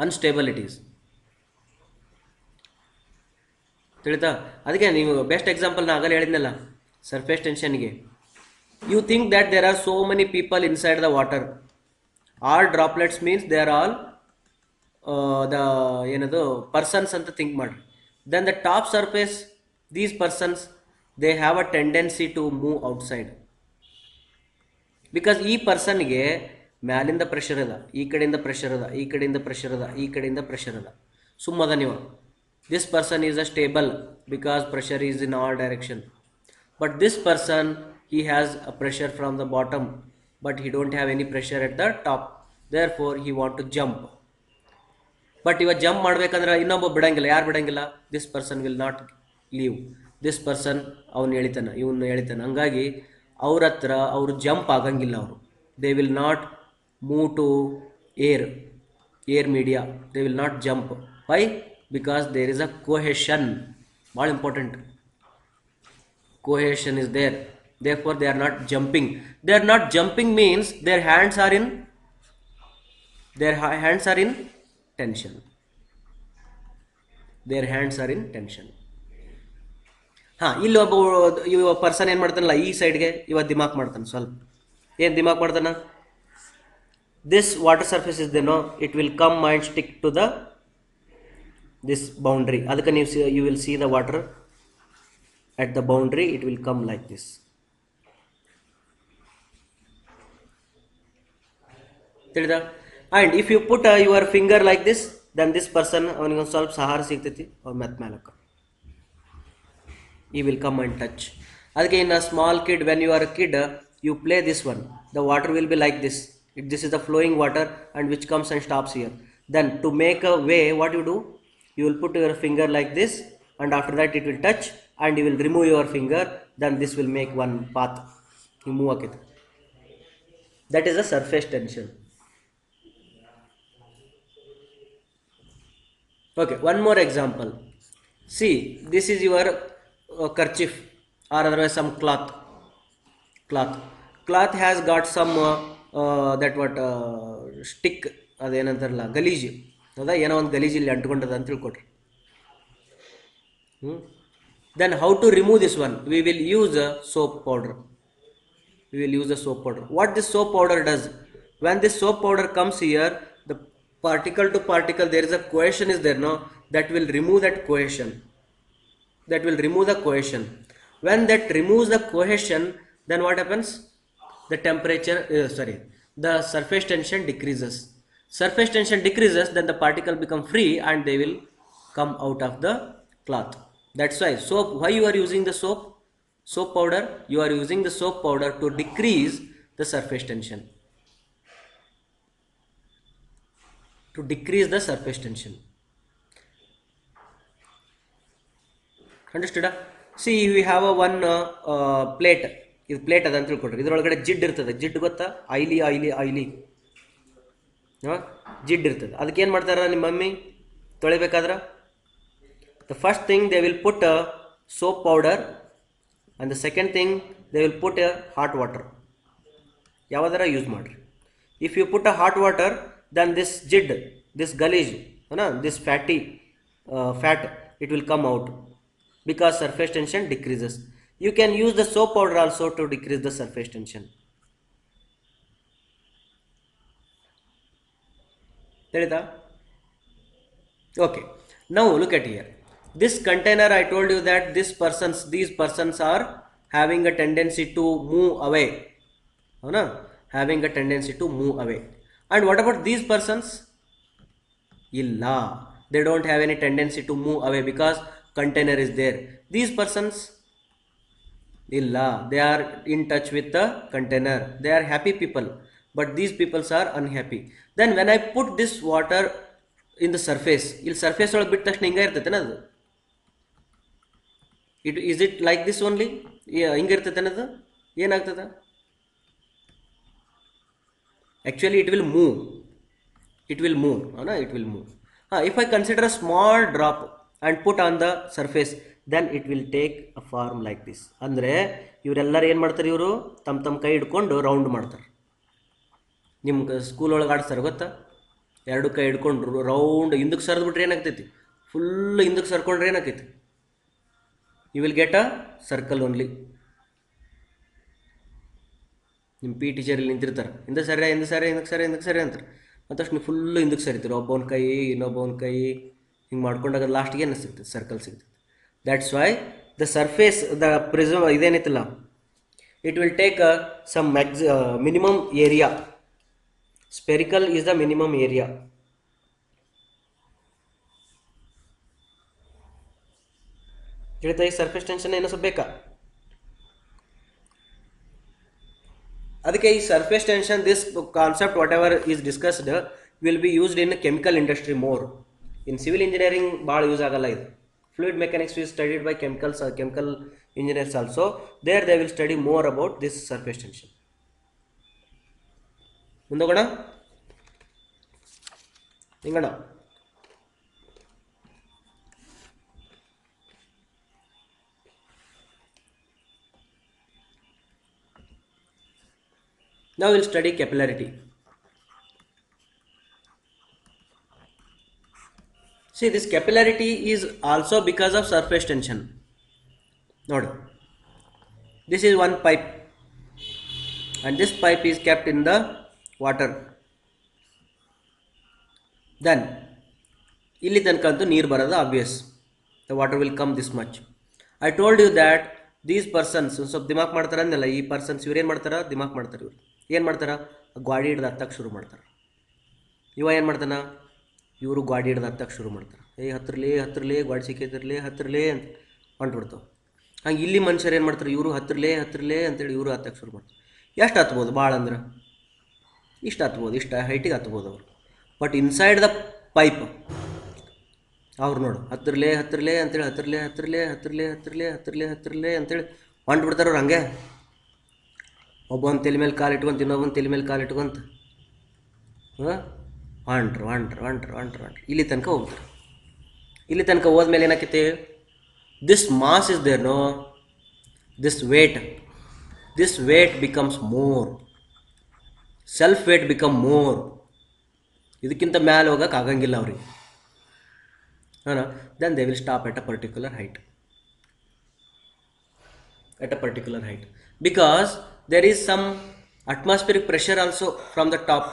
unstable it is. ತಿಳಿತಾ? ಅದಕ್ಕೆ ನೀವು ಬೆಸ್ಟ್ ಎಕ್ಸಾಂಪಲ್ ನಾ ಆಗಲೇ ಹೇಳಿದ್ನಲ್ಲ ಸರ್ಫೇಸ್ ಟೆನ್ಷನ್ಗೆ. You think that there are so many people inside the water. All droplets means they are all the ಏನದು ಪರ್ಸನ್ಸ್ ಅಂತ ಥಿಂಕ್ ಮಾಡ್ರಿ. Then the top surface, these persons they have a tendency to move outside, because ಈ ಪರ್ಸನ್ಗೆ ಮ್ಯಾಲಿಂದ pressure ಅದ, ಈ ಕಡೆಯಿಂದ pressure ಅದ, ಈ ಕಡೆಯಿಂದ ಪ್ರೆಷರ್ ಅದ, ಈ ಕಡೆಯಿಂದ ಪ್ರೆಷರ್ ಅದ. ಸುಮ್ಮದ ನೀವು, this person is a stable because pressure is in all direction. But this person, he has a pressure from the bottom, but he don't have any pressure at the top. Therefore he want to jump. But ಇವಾಗ jump ಮಾಡ್ಬೇಕಂದ್ರೆ ಇನ್ನೊಬ್ಬ ಬಿಡಂಗಿಲ್ಲ. ಯಾರು ಬಿಡಂಗಿಲ್ಲ? This person will not leave. This person ಅವನು ಎಳಿತಾನೆ, ಇವನು ಎಳಿತಾನೆ. ಹಂಗಾಗಿ ಅವ್ರ ಹತ್ರ ಅವರು ಜಂಪ್ ಆಗಂಗಿಲ್ಲ. ಅವರು they will not move to air media, they will not jump. Why? Because there is a cohesion. ಭಾಳ important. cohesion is there, therefore they are not jumping. They are not jumping means their hands are in tension. Their hands are in tension. ಇಲ್ಲಿ ಇವ person ಏನು ಮಾಡ್ತಾನಲ್ಲ, ಈ ಸೈಡ್ಗೆ ಇವ ದಿಮಾಕ್ ಮಾಡ್ತಾನೆ. ಸ್ವಲ್ಪ ಏನು ದಿಮಾಕ್ ಮಾಡ್ತಾನ? This water surface is there no, it will come and stick to the this boundary. ಅದಕ್ಕೆ ನೀವು you will see the water at the boundary, it will come like this. ತಿಳಿದ? and if you put your finger like this, then this person ಅವನಿಗೆ ಒಂದು ಸ್ವಲ್ಪ ಸಹಾರ ಸಿಗ್ತೈತಿ, ಅವ್ರು ಮೆತ್ತ ಮೇಲಕ್ಕ he will come and touch. ಅದಕ್ಕೆ in a small kid, when you are a kid, you play this one, the water will be like this. This is the flowing water and which comes and stops here. Then to make a way, what you do? You will put your finger like this, and after that it will touch, and you will remove your finger, then this will make one path. You move it. That is a surface tension. Okay, one more example. See, this is your kerchief or otherwise some cloth. Cloth has got some that what stick, ಅದೇನಂತಾರಲ್ಲ ಗಲೀಜು ಹೌದಾ, ಏನೋ ಒಂದು ಗಲೀಜು ಇಲ್ಲಿ ಅಂಟ್ಕೊಂಡದ ಅಂತ ತಿಳ್ಕೊಟ್ರಿ. Then how to remove this one? We will use a soap powder. What this soap powder does? When this soap powder comes here, the particle to particle, there is a cohesion is there, no, that will remove that cohesion, that will remove the cohesion. When that removes the cohesion, then what happens? The temperature, the surface tension decreases. Surface tension decreases, then the particle become free and they will come out of the cloth. That's why soap, why you are using the soap powder? You are using the soap powder to decrease the surface tension, to decrease the surface tension. Understood? See, we have a one plate. ಇದು plate ಅದ ಅಂತ ತಿಳ್ಕೊಡ್ರಿ. ಇದರೊಳಗಡೆ ಜಿಡ್ ಇರ್ತದೆ. ಜಿಡ್ ಗೊತ್ತಾ? ಆಯ್ಲಿ ಜಿಡ್ ಇರ್ತದೆ. ಅದಕ್ಕೆ ಏನು ಮಾಡ್ತಾರ ನಿಮ್ಮ mummy ತೊಳಿಬೇಕಾದ್ರೆ? The first thing they will put a soap powder, and the second thing they will put a hot water. ಯಾವ್ದಾರ ಯೂಸ್ ಮಾಡ್ರಿ. If you put a hot water, then this jid, this gullish, this fat, it will come out because surface tension decreases. You can use the soap powder also to decrease the surface tension. Okay, now look at here. This container, I told you that these persons are having a tendency to move away. Having a tendency to move away. And what about these persons? Illa, they don't have any tendency to move away because container is there. These persons, illa, they are in touch with the container. They are happy people, but these people are unhappy. Then when I put this water in the surface, il surface ಒಳಗೆ ಬಿಟ್ಟ ತಕ್ಷಣ ಹಿಂಗೆ ಇರ್ತೈತೆ ಅದು. Is it like this only? ಹಿಂಗೆ ಇರ್ತೈತೆ ಅದು. ಏನಾಗ್ತದೆ? Actually it will move. It will move. It will move. If I consider a small drop and put on the surface, then it will take a form like this. ಅಂದರೆ ಇವರೆಲ್ಲರೂ ಏನು ಮಾಡ್ತಾರೆ? ಇವರು ತಮ್ಮ ಕೈ ಹಿಡ್ಕೊಂಡು ರೌಂಡ್ ಮಾಡ್ತಾರೆ. ನಿಮ್ಮ ಸ್ಕೂಲ್ ಒಳಗೆ ಆಡಿಸ್ತಾರೆ ಗೊತ್ತಾ? ಎರಡು ಕೈ ಹಿಡ್ಕೊಂಡ್ರು ರೌಂಡ್ ಹಿಂದಕ್ಕೆ ಸರಿದ್ಬಿಟ್ರೆ ಏನಾಗ್ತೈತಿ? ಫುಲ್ ಹಿಂದಕ್ಕೆ ಸರ್ಕೊಂಡ್ರೆ ಏನಾಗ್ತೈತಿ? You will get a circle only. ನಿಮ್ಮ ಪಿ ಟೀಚರ್ ಇಲ್ಲಿ ನಿಂತಿರ್ತಾರೆ, ಹಿಂದೆ ಸರಿ ಹಿಂದಕ್ಕೆ ಸರಿ ಅಂತಾರೆ. ಮತ್ತಷ್ಟು ನೀವು ಫುಲ್ಲು ಹಿಂದಕ್ಕೆ ಸರಿತೀರ. ಒಬ್ಬನ ಕೈ ಇನ್ನೊಬ್ಬನ ಕೈ ಹಿಂಗೆ ಮಾಡ್ಕೊಂಡಾಗ ಲಾಸ್ಟ್ಗೆ ಏನು ಸಿಗ್ತದೆ? ಸರ್ಕಲ್ ಸಿಗ್ತದೆ. That's why the surface, the prism idenitilla, it will take some minimum area. Spherical is the minimum area. ತಿಳಿತಾ? ಈ ಸರ್ಫೇಸ್ ಟೆನ್ಷನ್ ಏನೋ ಬೇಕಾ? ಅದಕ್ಕೆ ಈ surface tension, this concept what ever is discussed will be used in chemical industry more. In civil engineering ಭಾಳ use ಆಗಲ್ಲ ಇದು. Fluid mechanics is studied by chemical engineers also. There they will study more about this surface tension. ಮುಂದೋಗೋಣ. ಹಿಂಗಣ now we'll study capillarity. See, this capillarity is also because of surface tension. Note, this is one pipe and this pipe is kept in the water. Then ಇಲ್ಲಿ ತನಕ ಅಂತೂ ನೀರು ಬರೋದು obvious. The water will come this much. I told you that these persons ಸ್ವಲ್ಪ ದಿಮಾಕ್ ಮಾಡ್ತಾರೆ ಅಂದಲ್ಲ. ಈ persons ಇವ್ರು ಏನು ಮಾಡ್ತಾರೆ? ದಿಮಾಕ್ ಮಾಡ್ತಾರೆ. ಇವ್ರು ಏನು ಮಾಡ್ತಾರೆ? ಗಾಡಿ ಹಿಡ್ದು ಹತ್ತಕ್ಕೆ ಶುರು ಮಾಡ್ತಾರೆ. ಇವ ಏನು ಮಾಡ್ತಾನೆ? ಇವರು ಗಾಡಿ ಹಿಡ್ದು ಹತ್ತಕ್ಕೆ ಶುರು ಮಾಡ್ತಾರೆ. ಹತ್ತಿರಲೇ ಗಾಡಿ ಸಿಕ್ಕೈತಿರಲೇ ಹತ್ತಿರಲೇ ಅಂತ ಹೊಂಟ್ಬಿಡ್ತಾವೆ. ಹಂಗೆ ಇಲ್ಲಿ ಮನುಷ್ಯರು ಏನು ಮಾಡ್ತಾರೆ? ಇವರು ಹತ್ತಿರಲೇ ಅಂತೇಳಿ ಇವರು ಹತ್ತಕ್ಕೆ ಶುರು ಮಾಡ್ತಾರೆ. ಎಷ್ಟು ಹತ್ಬೋದು? ಭಾಳ ಅಂದ್ರೆ ಇಷ್ಟು ಹತ್ಬೋದು, ಇಷ್ಟು ಹೈಟಿಗೆ ಹತ್ಬೋದು ಅವರು. ಬಟ್ ಇನ್ಸೈಡ್ ದ ಪೈಪ್ ಅವ್ರು ನೋಡು ಹತ್ತಿರಲೇ ಅಂತೇಳಿ ಹತ್ತಿರಲೇ ಅಂತೇಳಿ ಹೊಂಟ್ಬಿಡ್ತಾರೆ ಅವ್ರು. ಹಂಗೆ ಒಬ್ಬನ ತಲೆ ಮೇಲೆ ಕಾಲು ಇಟ್ಕೊಂತ ಇನ್ನೊಬ್ಬನ ತಲೆ ಮೇಲೆ ಕಾಲು ಇಟ್ಕೊಂತ ಹೊಂಟ್ರು ಇಲ್ಲಿ ತನಕ ಹೋಗ್ತಾರೆ. ಇಲ್ಲಿ ತನಕ ಹೋದ್ಮೇಲೆ ಏನಾಕೈತಿ? This mass is there, no, this weight becomes more, self weight become more. ಇದಕ್ಕಿಂತ ಮ್ಯಾಲೆ ಹೋಗಕ್ಕೆ ಆಗಂಗಿಲ್ಲ ಅವ್ರಿಗೆ. Then they will stop at a particular height. Because there is some Atmospheric pressure also from the top.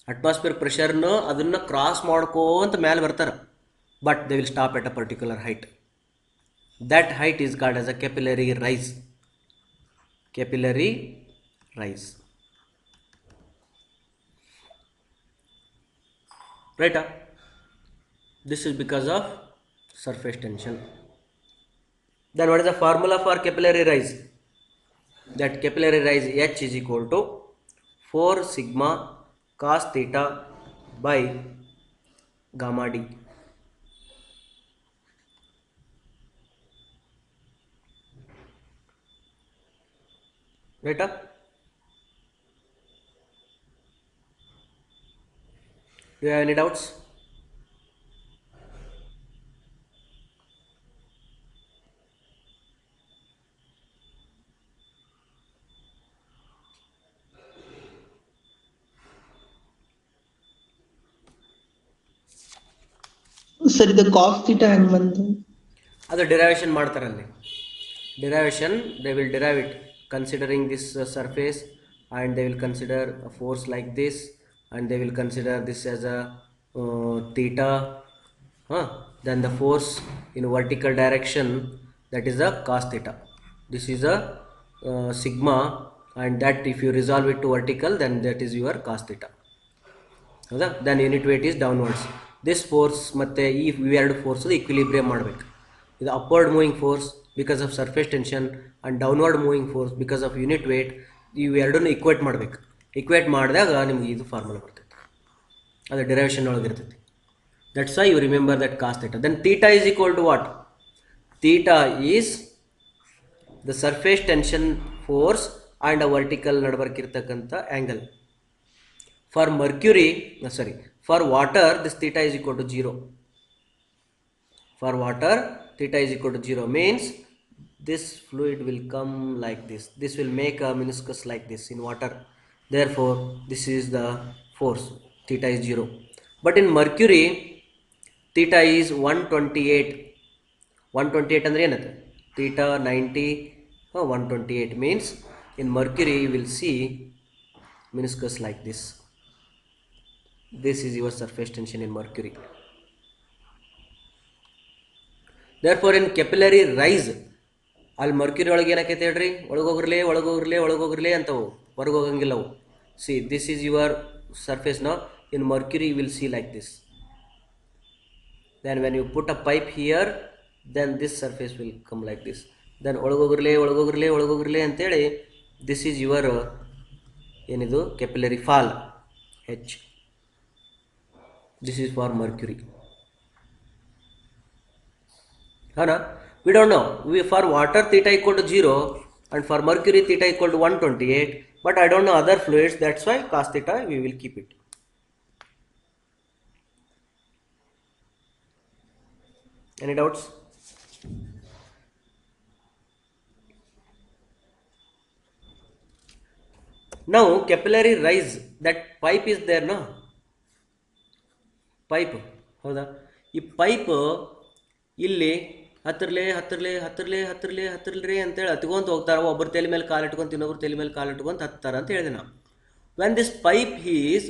Atmospheric pressure no adunna cross ಮಾಡ್ಕೋಂತ ಮೇಲೆ ಬರ್ತಾರೆ, but they will stop at a particular height. That height is called as a capillary rise. Capillary rise. Right? This is because of surface tension. Then what is the formula for capillary rise? That capillary rise H is equal to 4 sigma cos theta by gamma d. Right? Do you have any doubts? Sir ಇದು cos theta ಹೆಂಗ್ ಬಂತು? ಅದು derivation ಮಾಡ್ತಾರೆ ಅಲ್ಲಿ. Derivation, they will derive it considering this surface, and they will consider a force like this, and they will consider this as a theta, then the force in vertical direction, that is a cos theta. This is a sigma, and that if you resolve it to vertical, then that is your cos theta. Then unit weight is downwards. This force ಮತ್ತೆ ಈ ಇವೆರಡು force equilibrium ಮಾಡಬೇಕು. ಇದು upward moving force because of surface tension and downward moving force because of unit weight, ಇವೆರಡನ್ನು equate ಮಾಡಬೇಕು. Equate ಮಾಡಿದಾಗ ನಿಮ್ಗೆ ಇದು ಫಾರ್ಮುಲಾ ಬರ್ತೈತೆ, ಅದು ಡಿರೈವೇಷನ್ ಒಳಗೆ ಇರ್ತೈತಿ. That's why you remember that cos theta. Then theta is equal to what? Theta is the surface tension force and a vertical ನಡ್ಬರ್ಕಿರ್ತಕ್ಕಂಥ angle. For mercury, for water, this theta is equal to 0. For water, theta is equal to 0 means this fluid will come like this. This will make a meniscus like this in water. Therefore, this is the force. Theta is 0. But in mercury, theta is 128. 128 andre enate? Theta 90, 128 means in mercury you will see meniscus like this. This is your surface tension in mercury. Therefore in capillary rise, ಅಲ್ಲಿ mercury ಒಳಗೆ ಏನಕ್ಕೈತೆ ಹೇಳ್ರಿ, ಒಳಗೋಗಿರ್ಲಿ ಒಳಗೋಗಿರ್ಲಿ ಒಳಗೋಗಿರ್ಲಿ ಅಂತವು, ಹೊರಗೋಗಂಗಿಲ್ಲ ಅವು. See this is your surface no. In mercury you will see like this. Then when you put a pipe here, then this surface will come like this. Then ಒಳಗೋಗಿರ್ಲಿ ಒಳಗೋಗಿರ್ಲಿ ಒಳಗೋಗಿರ್ಲಿ ಅಂತೇಳಿ ದಿಸ್ ಈಸ್ ಯುವರ್ ಏನಿದು capillary fall H. This is for mercury. We don't know. For water theta equal to 0 and for mercury theta equal to 128, but I don't know other fluids, that's why cos theta we will keep it. Any doubts? Now capillary rise, that pipe is there, no? Pipe ಹೌದಾ? ಈ pipe ಇಲ್ಲಿ ಹತ್ತಿರಲೇ ಹತ್ತಿರಲೇ ಹತ್ತಿರಲೇ ಹತ್ತಿರಲೇ ಹತ್ತಿರಲೇ ಅಂತೇಳಿ ಹತ್ಕೊಂತ ಹೋಗ್ತಾರೆ. ಒಬ್ಬರು ತಲೆ ಮೇಲೆ ಕಾಲು ಇಟ್ಕೊಂತ ಇನ್ನೊಬ್ರು ತಲೆ ಮೇಲೆ ಕಾಲು ಇಟ್ಕೊಂತ ಹತ್ತಾರೆ ಅಂತ ಹೇಳಿದೆ ನಾವು. When this pipe is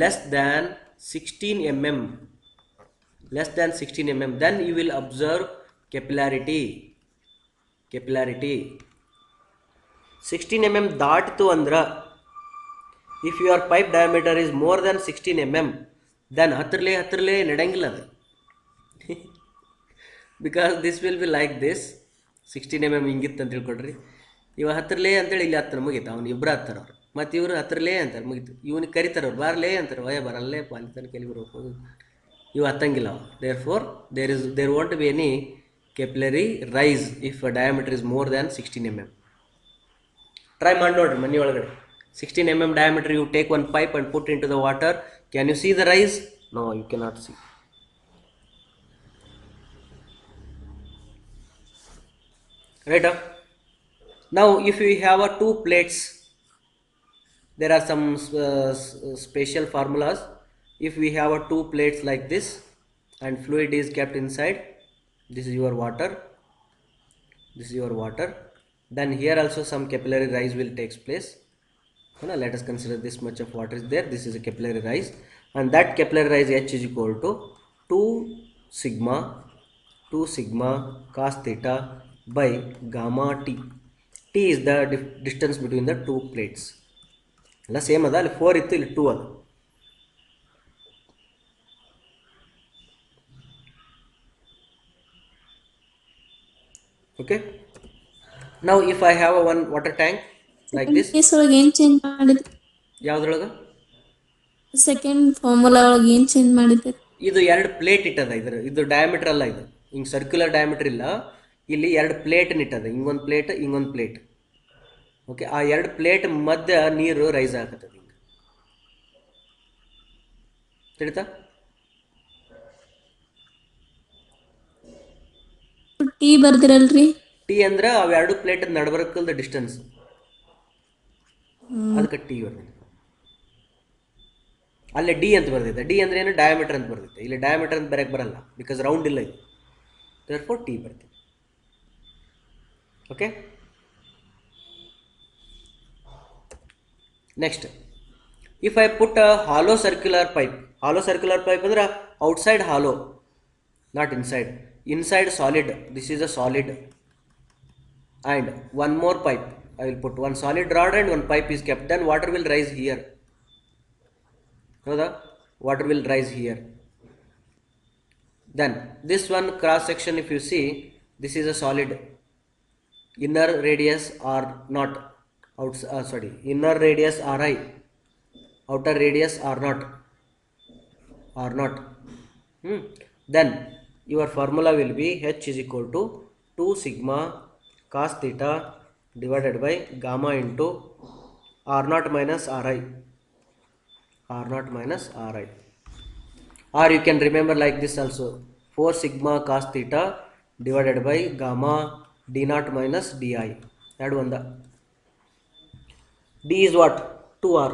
less than 16 mm, less than 16 mm, then you will observe capillarity. 16 mm ದಾಟಿತು ಅಂದ್ರ, if your pipe diameter is more than 16 mm, then ಹತ್ತಿರಲೇ ನಡೆಯಂಗಿಲ್ಲ ಅದು. Because this will be like this. 16 mm ಹಿಂಗಿತ್ತು ಅಂತ ತಿಳ್ಕೊಡ್ರಿ. ಇವ ಹತ್ತಿರಲೇ ಅಂತೇಳಿ ಇಲ್ಲಿ ಹತ್ತಿರ ಮುಗೀತು, ಅವ್ನು ಇಬ್ಬರು ಹತ್ತಾರ ಅವ್ರು, ಮತ್ತು ಇವರು ಹತ್ತಿರಲೇ ಅಂತಾರೆ ಮುಗೀತು. ಇವನಿಗೆ ಕರಿತಾರೆ ಅವ್ರು, ಬಾರಲೇ ಅಂತಾರೆ, ವಯ ಬರಲ್ಲೇ ಪಾಲಿತಾನೆ ಕೆಲಿ ಬರ್ಬೇಕು, ಇವು ಹತ್ತಂಗಿಲ್ಲ ಅವ. Therefore there won't be any capillary rise if diameter is more than 16 mm. Try ಮಾಡಿ ನೋಡ್ರಿ ಮನೆ ಒಳಗಡೆ. 16 mm diameter, you take one pipe and put into the water. Can you see the rise? No, you cannot see. Right? Now if we have two plates, there are some special formulas. If we have two plates like this and fluid is kept inside, this is your water, this is your water, then here also some capillary rise will take place. Let us consider this much of water is there. This is a capillary rise, and that capillary rise H is equal to 2 sigma 2 sigma cos theta by gamma t. T is the distance between the two plates. ಎಲ್ಲ same ಅದ, ಅಲ್ಲಿ 4 ಇತ್ತು, ಇಲ್ಲಿ 2 ಅದ. Okay, now if I have a one water tank like this, ಏನು change ಮಾಡಿದ್ರಿ? ಯಾವ್ದ್ರೊಳಗ second formula ಒಳಗೆ ಏನು ಚೇಂಜ್ ಮಾಡಿದ್ರಿ? ಇದು 2 ಪ್ಲೇಟ್ ಇಟ್ಟದ, ಇದು ಡಯಾಮೀಟರ್ ಅಲ್ಲ, ಇದು ಹಿಂಗೆ ಸರ್ಕ್ಯುಲರ್ ಡಯಾಮೀಟರ್ ಇಲ್ಲ, ಇಲ್ಲಿ 2 ಪ್ಲೇಟ್ ಇಟ್ಟದ, ಹಿಂಗೊಂದು ಪ್ಲೇಟ್ ಹಿಂಗೊಂದು ಪ್ಲೇಟ್. ಓಕೆ, ಆ 2 ಪ್ಲೇಟ್ ಮಧ್ಯ ನೀರು ರೈಸ್ ಆಗತ್ತದ ಹಿಂಗೆ, ತಿಳಿತಾ? ಟಿ ಬರ್ದಿರಲ್ರಿ? ಟಿ ಅಂದ್ರೆ ಅವೆರಡು ಪ್ಲೇಟ್ ನಡ್ಬರ್ಕಲ್ದ ಡಿಸ್ಟೆನ್ಸ್, ಅದಕ್ಕೆ ಟಿ ಬರ್ದಿದೆ. ಅಲ್ಲೇ ಡಿ ಅಂತ ಬರ್ದಿದೆ. ಡಿ ಅಂದ್ರೆ ಏನು? ಡಯಾಮೀಟರ್ ಅಂತ ಬರ್ದಿದೆ. ಇಲ್ಲಿ ಡಯಾಮೀಟರ್ ಅಂತ ಬರೆಯಕ್ಕೆ ಬರಲ್ಲ, ಬಿಕಾಸ್ ರೌಂಡ್ ಇಲ್ಲ ಇದು, therefore ಟಿ ಬರ್ತಿದೆ. Okay, next, if I put a hollow circular pipe. Hollow circular pipe ಅಂದ್ರೆ outside hollow, not inside. Inside solid, this is a solid, and one more pipe. I will put one solid rod and one pipe is kept. Then water will rise here. Howda? Water will rise here. Then this one cross section, if you see, this is a solid. Inner radius are not inner radius Ri, outer radius are not. Then your formula will be H is equal to 2 sigma cos theta divided by gamma into R0 minus Ri. R0 minus Ri. Or you can remember like this also, 4 sigma cos theta divided by gamma D0 minus Di. Add one. D is what? 2R.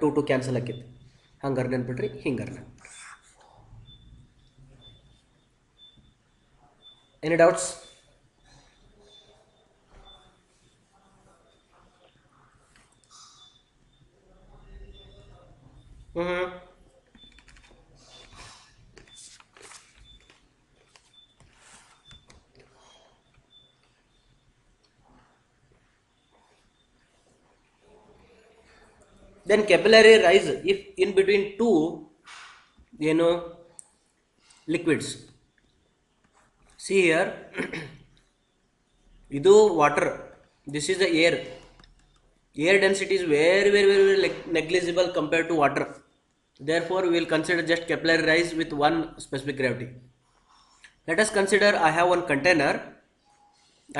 2 cancel akit. Hangar ನೆನ್ಪಿಟ್ರಿ, ಹಿಂಗಾರ. Any doubts? Then capillary rise if in between two liquids. See here, ಇದು water, this is the air. Air density is very negligible compared to water. Therefore, we will consider just capillary rise with one specific gravity. Let us consider I have one container,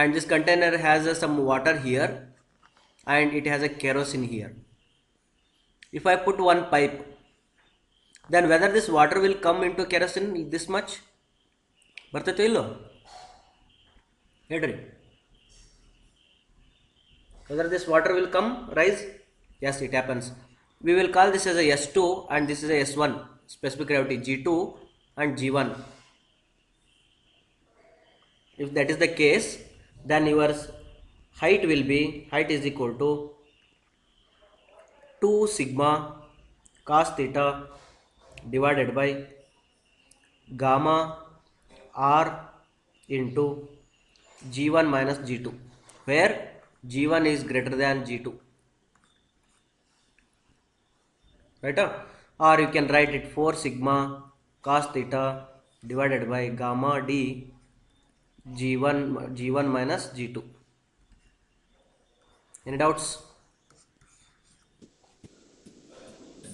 and this container has some water here, and it has a kerosene here. If I put one pipe, then whether this water will come into kerosene this much? ಬರ್ತೈತೋ ಇಲ್ಲೋ ಹೇಳ್ರಿ. Whether this water will come rise? Yes, it happens. We will call this as a S2 and this is a S1, specific gravity G2 and G1. If that is the case, then your height is equal to 2 sigma cos theta divided by gamma R into G1 minus G2, where G1 is greater than G2, right? Or you can write it 4 sigma cos theta divided by gamma D G1 minus G2. Any doubts?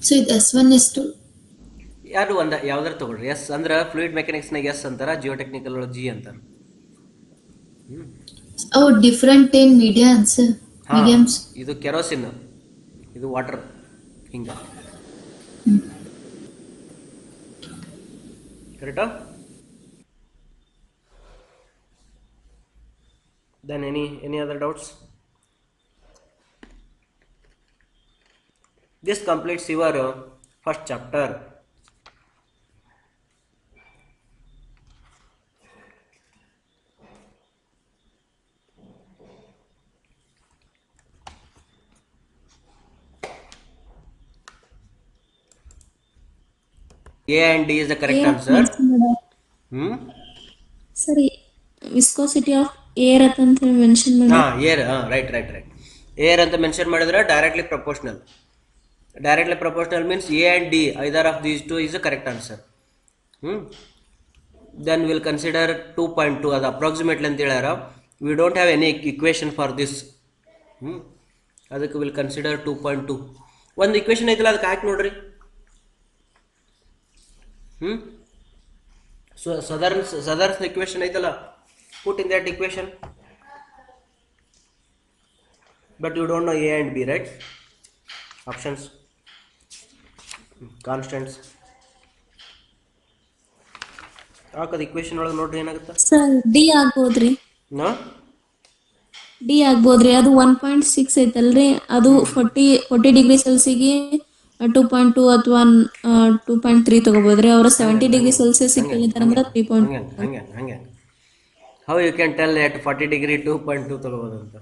So ಇದು S1 S2 ಯಾರು ಯಾವ್ದಾರು ತಗೊಳ್ರಿ. S ಅಂದ್ರೆ fluid ಮೆಕ್ಯಾನಿಕ್ಸ್ನಾಗ S ಅಂತಾರ, geotechnical ಒಳಗೆ G ಅಂತಾರ. ಅವು different ಏನ್ ಮೀಡಿಯಮ್ಸ್. ಇದು ಕೆರೋಸಿನ್, ಇದು ವಾಟರ್, ಹಿಂಗ ಕರೆಕ್ಟಾ? Then any other doubts? This completes your first chapter. A and D is the correct air answer. Mention ಮಾಡ Hmm? ಸರಿ ವಿಸ್ಕೋಸಿಟಿ ಆಫ್ ಏರ್ ಅಂತ ಮೆನ್ಷನ್ ಮಾಡ Air, right. Air ಅಂತ ಮೆನ್ಷನ್ ಮಾಡಿದ್ರೆ directly proportional. Directly proportional means A and D, either of these two is the correct answer. Then we'll consider 2.2 as approximately ಅಂತ ಹೇಳ್ಯಾರ. We don't have any equation for this. ಅದಕ್ಕೆ will consider 2.2. ಒಂದು equation ಐತಲ್ಲ ಅದಕ್ಕೆ ಹಾಕಿ ನೋಡ್ರಿ. So ಸದರ್ಸ್ equation ಐತಲ್ಲ, put in that equation. But you don't know A and B, right? Options, constants ಹಾಕದ equation ಒಳಗೆ ನೋಡ್ರಿ ಏನಾಗುತ್ತೆ. ಸರ್ ಡಿ ಆಗ್ಬೋದ್ರಿ, ನಾ ಡಿ ಆಗ್ಬೋದ್ರಿ. ಅದು 1.6 ಐತಲ್ರಿ, ಅದು 40 ಡಿಗ್ರಿ ಸೆಲ್ಸಿಗೆ 2.2 ಅಥವಾ 2.3 ತಗೋಬೋದ್ರಿ. ಅವ್ರ 70 ಡಿಗ್ರಿ ಸೆಲ್ಸಿಯಸ್ ಕೇಳಿದಾರಂದ್ರೆ 3.2. ಹಂಗೆ how you can tell at 40 degree 2.2 ತಗೋಬೋದು ಅಂತ.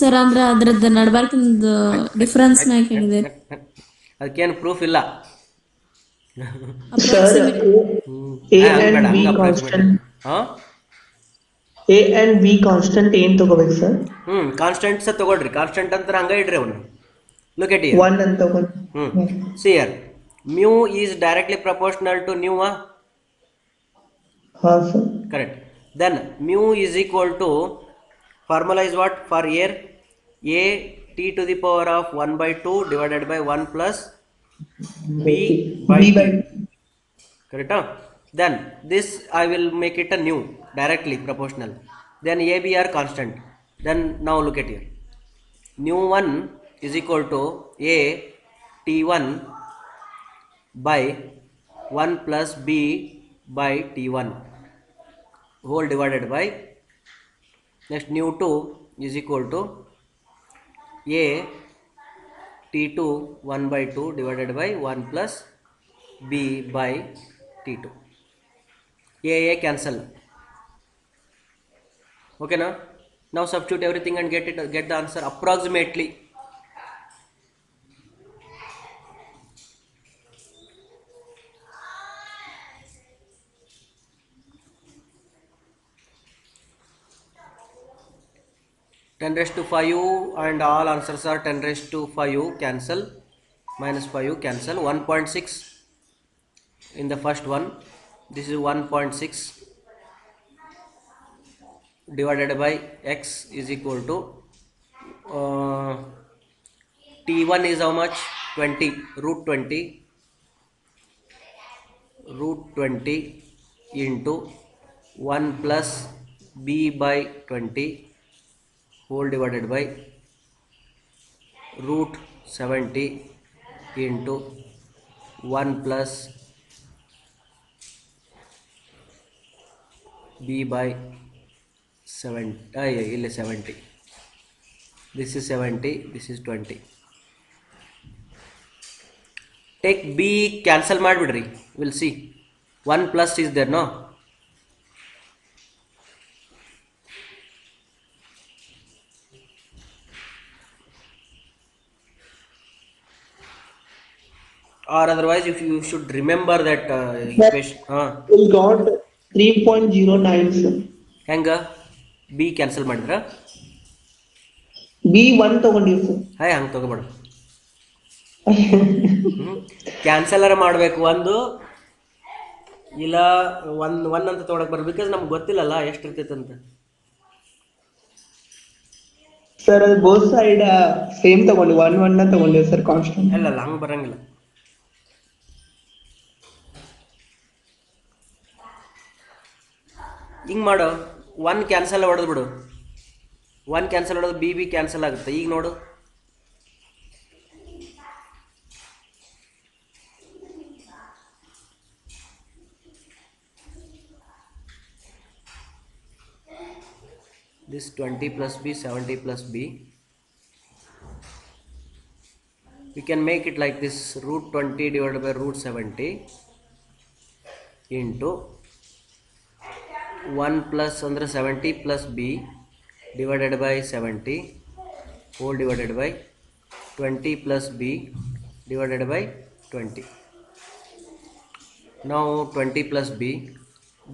ಸರ್ ಅಂದ್ರೆ ಅದ್ರದ್ದು ನಡ್ಬಾರ್ಕಿಂದ ಡಿಫ್ರೆನ್ಸ್ ನ ಕೇಳಿದೆ. ಅದಕ್ಕೇನು ಪ್ರೂಫ್ ಇಲ್ಲ. Sir, A and B constant. A and B constant ಏನ್ ತಗೋಬೇಕು ಸರ್? ಕಾನ್ಸ್ಟೆಂಟ್ಸ್ ತಗೊಳ್ರಿ. ಕಾನ್ಸ್ಟೆಂಟ್ ಅಂತ ಹಂಗ ಇಡ್ರಿ ಅವನು. Look at here. 1 ಅಂತ ತಗೊಂಡು. See here, mu is directly proportional to nu. ಹಾ sir. Correct. Then mu is equal to, formula is what for air? A T to the power of 1 by 2 divided by 1 plus B by T. Correct? Then this I will make it a nu, directly proportional. Then A, B are constant. Then now look at here. Nu 1 is equal to A T1 by 1 plus B by T1 whole divided by, next nu 2 is equal to A T2 1 by 2 divided by 1 plus B by T2. A cancel. Okay now substitute everything and get the answer approximately. Ten raised to 5 and all answers are 10 raised to 5 cancel, minus 5 cancel. 1.6 in the first one. This is 1.6 divided by x is equal to T1 is how much? 20, root 20 into 1 plus B by 20 whole divided by root 70 into 1 plus B by 70. This is 70, this is 20. Take B cancel madbidri, we'll see. 1 plus is there, no? Or otherwise if you should remember that equation. We got 3.09 sir. ಹೆಂಗ B cancel ಮಾಡಿದ್ರ? B 1 ತಗೊಂಡಿವಿ sir. ಹಂಗೆ ತಗೋಬೇಡ. ಕ್ಯಾನ್ಸಲರ ಮಾಡಬೇಕು ಒಂದು, ಇಲ್ಲ one ಅಂತ ತೊಗೊಳಕ್ ಬರ್ಬೇಕು. ಬಿಕಾಸ್ ನಮ್ಗೆ ಗೊತ್ತಿಲ್ಲಲ್ಲ ಎಷ್ಟಿರ್ತೈತೆ ಅಂತ. ಸರ್ ಅದು ಬೋತ್ ಸೈಡ್ ಸೇಮ್ ತಗೊಂಡು 1 ತಗೊಂಡಿವಿ ಸರ್ ಕಾನ್ಸ್ಟೆಂಟ್. ಅಲ್ಲ ಹಂಗೆ ಬರಂಗಿಲ್ಲ. ಹಿಂಗೆ ಮಾಡು, 1 ಕ್ಯಾನ್ಸಲ್ ಹೊಡೆದು ಬಿಡು. 1 ಕ್ಯಾನ್ಸಲ್ ಹೊಡೆದು B ಕ್ಯಾನ್ಸಲ್ ಆಗುತ್ತೆ. ಈಗ ನೋಡು, this 20 plus B, 70 plus B. We can make it like this, root 20 divided by root 70 into 1 plus under 70 plus B divided by 70 whole divided by 20 plus B divided by 20. Now 20 plus b,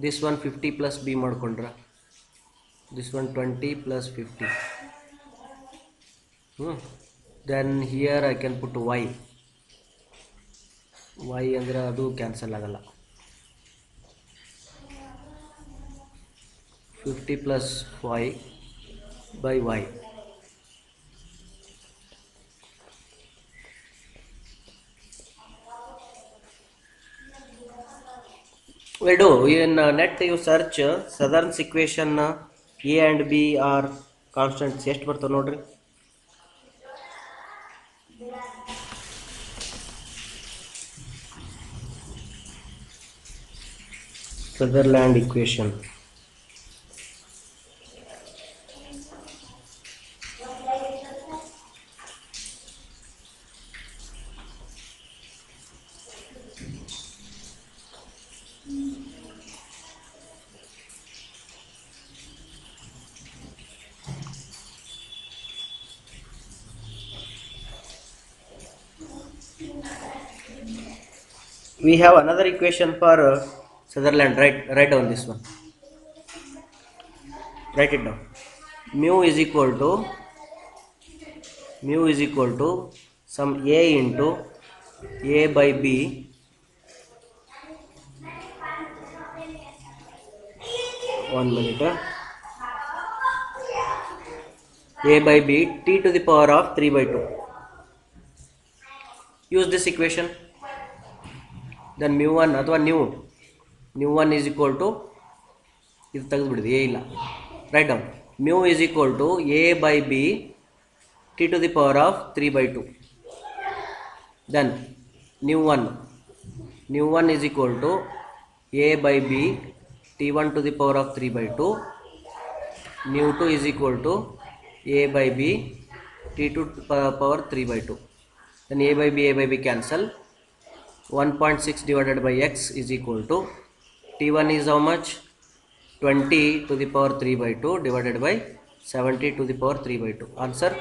this one 50 plus b ಮಾಡ್ಕೊಂಡ್ರ, this one 20 plus 50. Then here I can put y ಅಂದರೆ ಅದು cancel ಆಗಲ್ಲ. 50 plus y by y. We do in net you search Southern's equation a and b are constants ಎಷ್ಟು ಬರ್ತವೆ ನೋಡ್ರಿ. Sutherland equation. We have another equation for Sutherland. Write down this one. Write it down. Mu is equal to some a into a by b one minute a by b t to the power of 3 by 2. Use this equation. Then mu 1 ಅಥವಾ mu 1 is equal to ಇದು ತೆಗೆದುಬಿಡಿದೆ a ಇಲ್ಲ. Write down. Mu is equal to a by b t to the power of 3 by 2. Then mu 1 is equal to a by b t1 to the power of 3 by 2. Mu 2 is equal to a by b t2 to the power 3 by 2. Then a by b cancel. 1.6 divided by x is equal to t1 is how much? 20 to the power 3 by 2 divided by 70 to the power 3 by 2. Answer?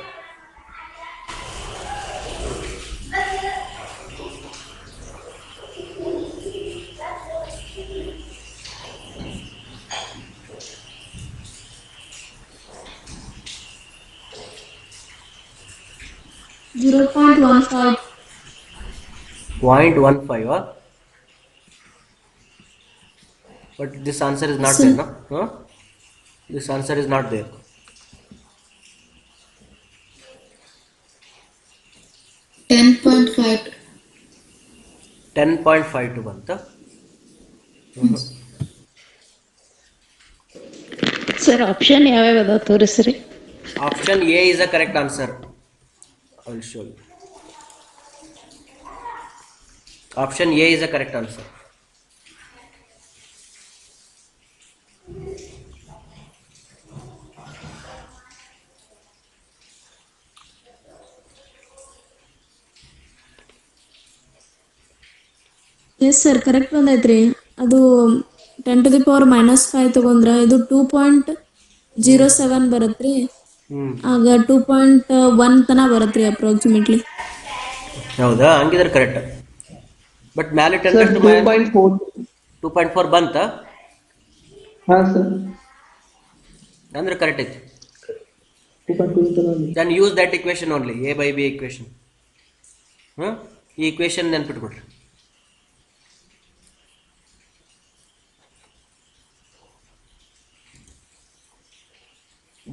$0.15. 0.15. But this answer is not there, no? Huh? This answer is not there. 10.5. 10.52 ಬಂತ. Sir option ಯಾವ್ಯಾವ ಅದಾವ ತೋರಿಸ್ರಿ. Option A is the correct answer. I will show you. Option A is the correct answer. Yes sir correct ಬಂದೈತ್ರಿ. ಅದು 10 to the power -5 ತಗೊಂಡ್ರ ಇದು 2.07 ಬರತ್ರಿ. ಆಗ 2.1 ತನ ಬರತ್ರಿ approximately. ಹೌದಾ? ಹಂಗಿದ್ರೆ ಕರೆಕ್ಟ್. ಬಟ್ ಮ್ಯಾಲೆ 2.4 ಬಂತ? ಹಾಂ ಸರ್. ಅಂದ್ರೆ ಕರೆಕ್ಟ್ ಐತಿ. Then use that equation only, a by b equation. ಈ equation ನೆನ್ಪಿಟ್ಕೊಡ್ರಿ.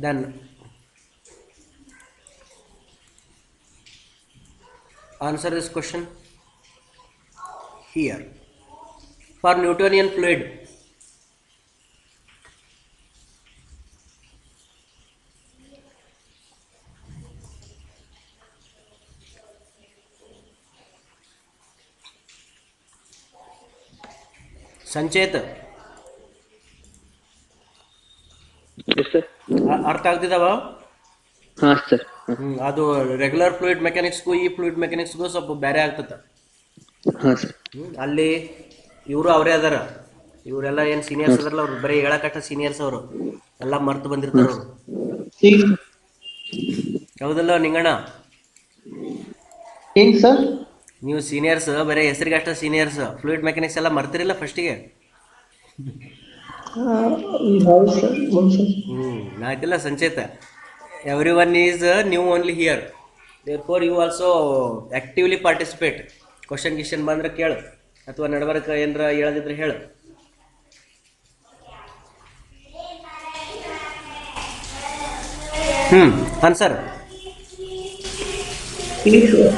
Then answer this question here. For Newtonian fluid, ಸಂಚೇತ ಅರ್ಥ ಆಗ್ತಿದಾವ? ಹಾಂ ಸರ್. ಅದು ರೆಗ್ಯುಲರ್ ಫ್ಲೂಯಿಡ್ ಮೆಕ್ಯಾನಿಕ್ಸ್ಗೂ ಈ ಫ್ಲೂಯಿಡ್ ಮೆಕ್ಯಾನಿಕ್ಸ್ಗೂ ಸ್ವಲ್ಪ ಬೇರೆ ಆಗ್ತದೆ. ಹಾಂ ಸರ್. ಅಲ್ಲಿ ಇವರು ಅವರೇ ಅದಾರ, ಇವರೆಲ್ಲ ಏನು ಸೀನಿಯರ್ಸ್ ಅದಾರಲ್ಲ ಅವ್ರು ಬರೀ ಹೇಳಕಟ್ಟ ಸೀನಿಯರ್ಸ್ ಅವರು ಎಲ್ಲ ಮರ್ತು ಬಂದಿರ್ತಾರ ಅವರು. ಹೌದಲ್ಲ ನಿಂಗಣ್ಣ? ಏನ್ ಸರ್? ನೀವು ಸೀನಿಯರ್ಸ್, ಬರೀ ಹೆಸರಿಗೆ ಅಷ್ಟೇ ಸೀನಿಯರ್ಸ್. ಫ್ಲೂಯಿಡ್ ಮೆಕ್ಯಾನಿಕ್ಸ್ ಎಲ್ಲ ಮರ್ತಿರಿಲ್ಲ ಫಸ್ಟಿಗೆ. ಹೌದು ಸರ್, ಹೌದು ಸರ್. ನಾಕಿಲ್ಲ ಸಂಚೇತ. Every one is new only here. Therefore you also actively participate. Question ಬಂದ್ರೆ ಕೇಳು, ಅಥವಾ ನಡವರ್ಕ ಏನಾರ ಹೇಳದಿದ್ರೆ ಹೇಳು. Answer Please, sir.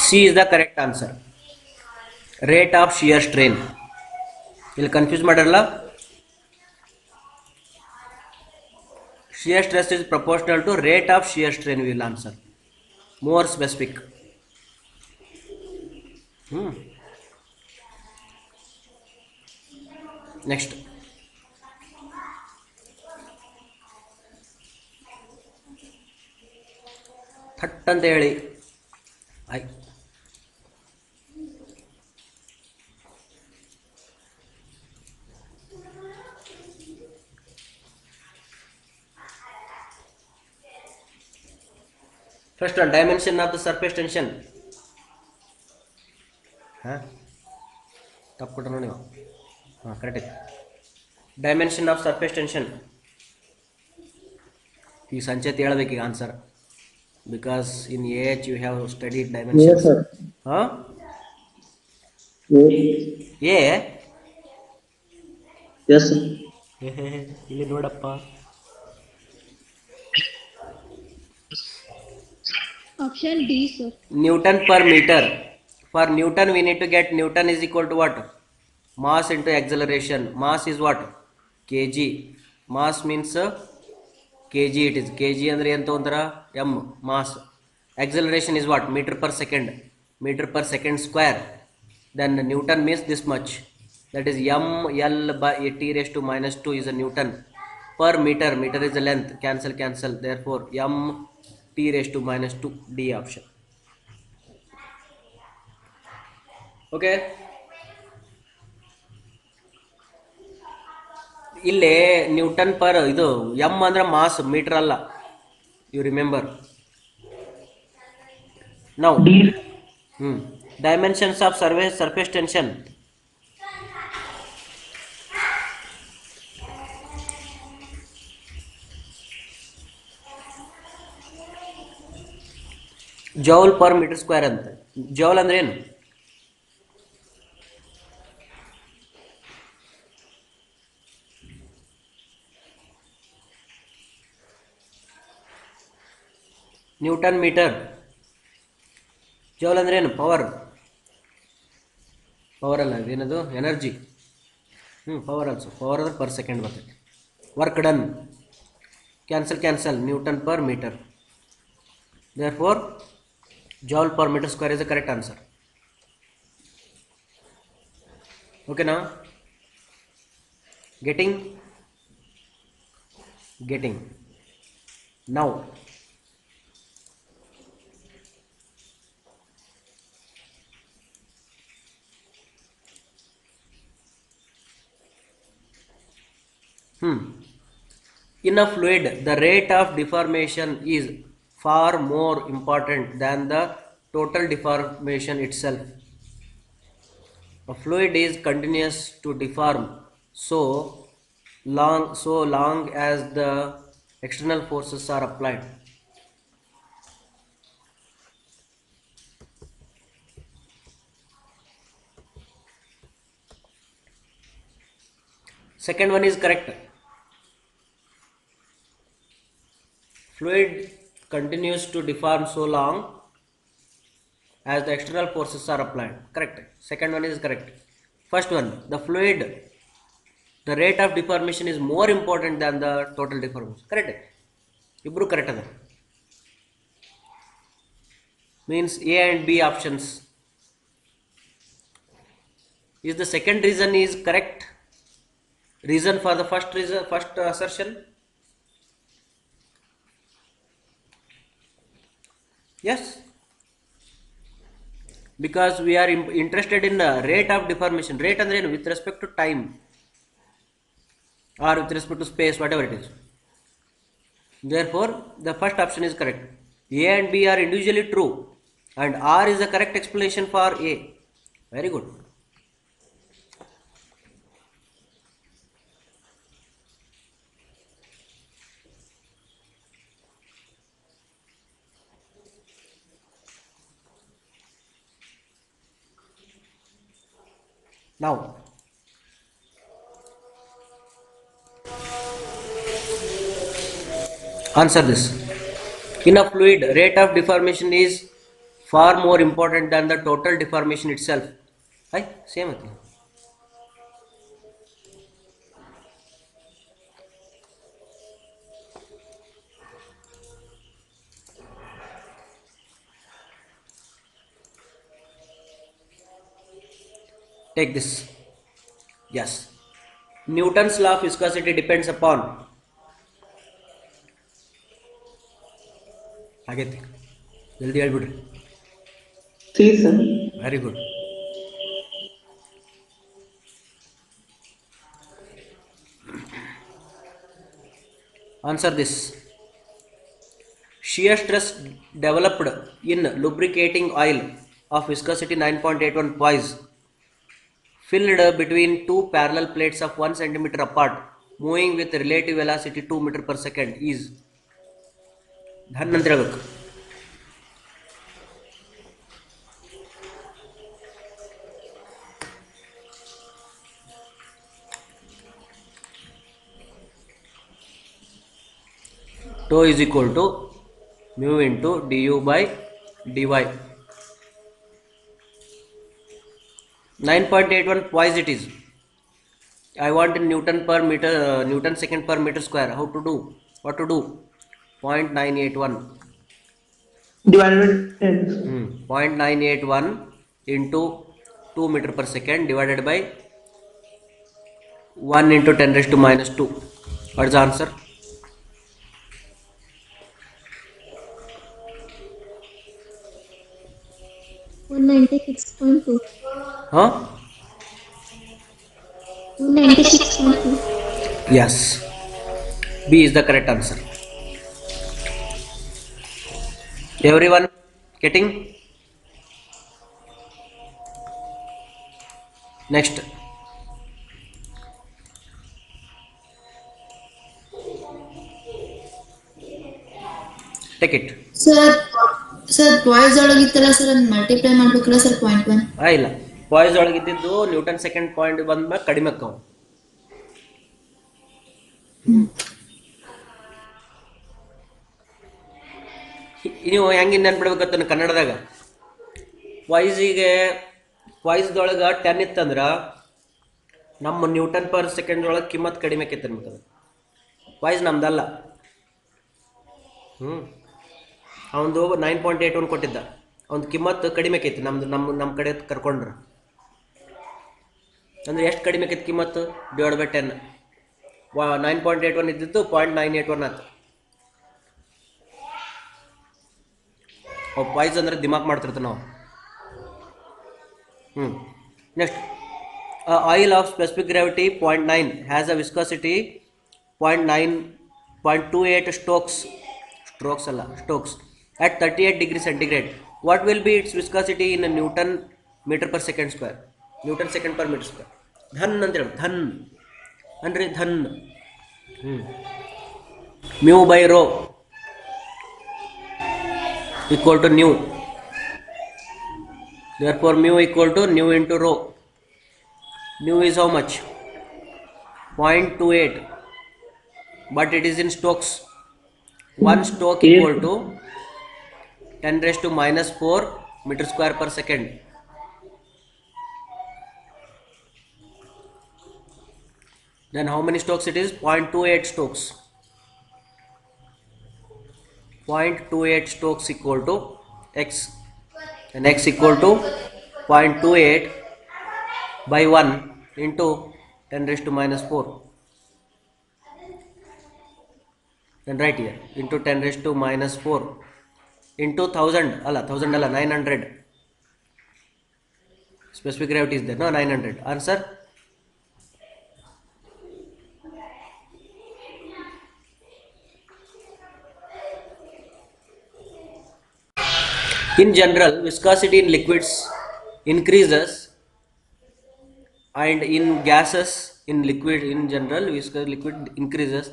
C is the correct answer. Rate of shear strain. ಇಲ್ಲಿ ಕನ್ಫ್ಯೂಸ್ ಮಾಡಿರಲ್ಲ. Shear stress is proportional to rate of shear strain. We will answer. More specific. Next. ಥಟ್ ಅಂತ ಹೇಳಿ. First one, dimension of the surface tension. ತಪ್ಪು ಕೊಟ್ಟರು ನೀವು. Correct. Dimension of surface tension. ಈ ಸಂಚೇತ ಹೇಳಬೇಕು ಈಗ answer. Because in AH you have studied dimensions. Yes, sir. Huh? A? Yes, sir. ಇಲ್ಲಿ ನೋಡಪ್ಪ. Option D, sir. Newton per meter. For Newton we need to get Newton is equal to what? Mass into acceleration. Mass is what? kg. Mass means kg. It is kg ಅಂದ್ರೆ ಏನು ತಗೊಂತಾರ? m. Mass. Acceleration is what? Meter per second. Meter per second square. Then Newton means this much. That is m l by t raised to minus 2 is a Newton per meter. Meter is the length. Cancel. Therefore m t raised to minus 2. D option. Okay. ಇಲ್ಲಿ newton per ಇದು M ಅಂದ್ರೆ mass, metre ಅಲ್ಲ. You remember. Now dimensions of surface tension. Joule per metre square ಅಂತ. Joule ಅಂದ್ರೆ ಏನು? Newton metre. Joule ಅಂದ್ರೆ ಏನು? Power ಅಲ್ಲ, ಏನದು? ಎನರ್ಜಿ. Power also. ಪವರ್ ಅಂದ್ರೆ ಪರ್ ಸೆಕೆಂಡ್ ಬರ್ತೈತೆ. Work done. Cancel. Newton per metre. therefore joule per meter square is the correct answer. Okay, now getting now in a fluid the rate of deformation is far more important than the total deformation itself. A fluid is continuous to deform so long as the external forces are applied. Second one is correct. Fluid continues to deform so long as the external forces are applied. Correct. Second one is correct. First one, the fluid, the rate of deformation is more important than the total deformation. Correct. Ibru correct ada. Means A and B options. Is the second reason is correct reason for the first assertion? Yes, because we are interested in the rate of deformation. Rate andre with respect to time or with respect to space, whatever it is. Therefore, the first option is correct. A and B are individually true, and R is the correct explanation for A. Very good. Now, answer this. In a fluid, rate of deformation is far more important than the total deformation itself. Right? Same thing. Take this. Yes. Newton's law of viscosity depends upon. ಆಗೈತಿ ಜಲ್ದಿ ಹೇಳ್ಬಿಡ್ರಿ. C, sir. Very good. Answer this. Shear stress developed in lubricating oil of viscosity 9.81 poise filled between two parallel plates of 1 centimeter apart moving with relative velocity 2 meter per second is Dhan ಅಂತ ಹೇಳ್ಬೇಕು. Tau is equal to mu into du by dy. 9.81 poise it is. I want in Newton per meter, Newton second per meter square. How to do? What to do? 0.981. Divided by 10. 0.981 into 2 meter per second divided by 1 into 10 raised to minus 2. What is the answer? One 96.2. Huh? 196.2. Yes. B is the correct answer. Everyone getting? Next. Take it. Sir poise ಒಳಗಿತ್ತಲ್ಲ sir ಅದನ್ನ multiply ಮಾಡ್ಬೇಕಲ್ಲ sir 0.1. ಇಲ್ಲ poise ಒಳಗಿದ್ದು newton second point ಬಂದ್ಮೇಲೆ ಕಡಿಮೆ ಅಕ್ಕವು. ನೀವು ಹೆಂಗೆ ನೆನ್ಪಿಡ್ಬೇಕತ್ತ ಕನ್ನಡದಾಗ ಪಾಯ್ಸ್ದೊಳಗೆ 10 ಇತ್ತಂದ್ರೆ ನಮ್ಮ ನ್ಯೂಟನ್ ಪರ್ ಸೆಕೆಂಡ್ ಒಳಗೆ ಕಿಮ್ಮತ್ ಕಡಿಮೆ ಆಕೈತೆ ಅನ್ಬೇಕದ. ಪಾಯ್ಸ್ ನಮ್ದಲ್ಲ. ಅವನದು 9.81 ಕೊಟ್ಟಿದ್ದ, ಅವ್ನ ಕಿಮ್ಮತ್ತು ಕಡಿಮೆ ಆಕೈತಿ ನಮ್ಮ ಕಡೆ ಕರ್ಕೊಂಡ್ರೆ. ಅಂದರೆ ಎಷ್ಟು ಕಡಿಮೆ ಆಕೈತಿ ಕಿಮ್ಮತ್ತು? Divide by 10. 9.81 ಇದ್ದಿದ್ದು 0.981 ಆಯ್ತು. ಅವು ಪಾಯ್ಸ್ ಅಂದರೆ ದಿಮಾಕ್ ಮಾಡ್ತಿರ್ತೀವಿ ನಾವು. Next, oil of specific gravity 0.9 has a viscosity 0.28 Stokes at 38 degrees centigrade. What will be its viscosity in a Newton meter per second square? Newton second per meter square. Dhan ಅಂದ್ರೆ ಧನ್ ಅಂದ್ರೆ Dhan. mu by rho equal to nu. Therefore mu equal to nu into rho. Nu is how much? 0.28, but it is in stokes. 1 stoke equal to 10 raised to minus 4 meter square per second. Then how many stokes it is? 0.28 stokes. 0.28 stokes equal to x, and x equal to 0.28 by 1 into 10 raised to minus 4. Then right here into 10 raised to minus 4 into 1000 ಅಲ್ಲ 900. Specific gravity is there, no? 900. Answer? In general, viscosity in liquids increases, and in gases, in liquid in general, liquid increases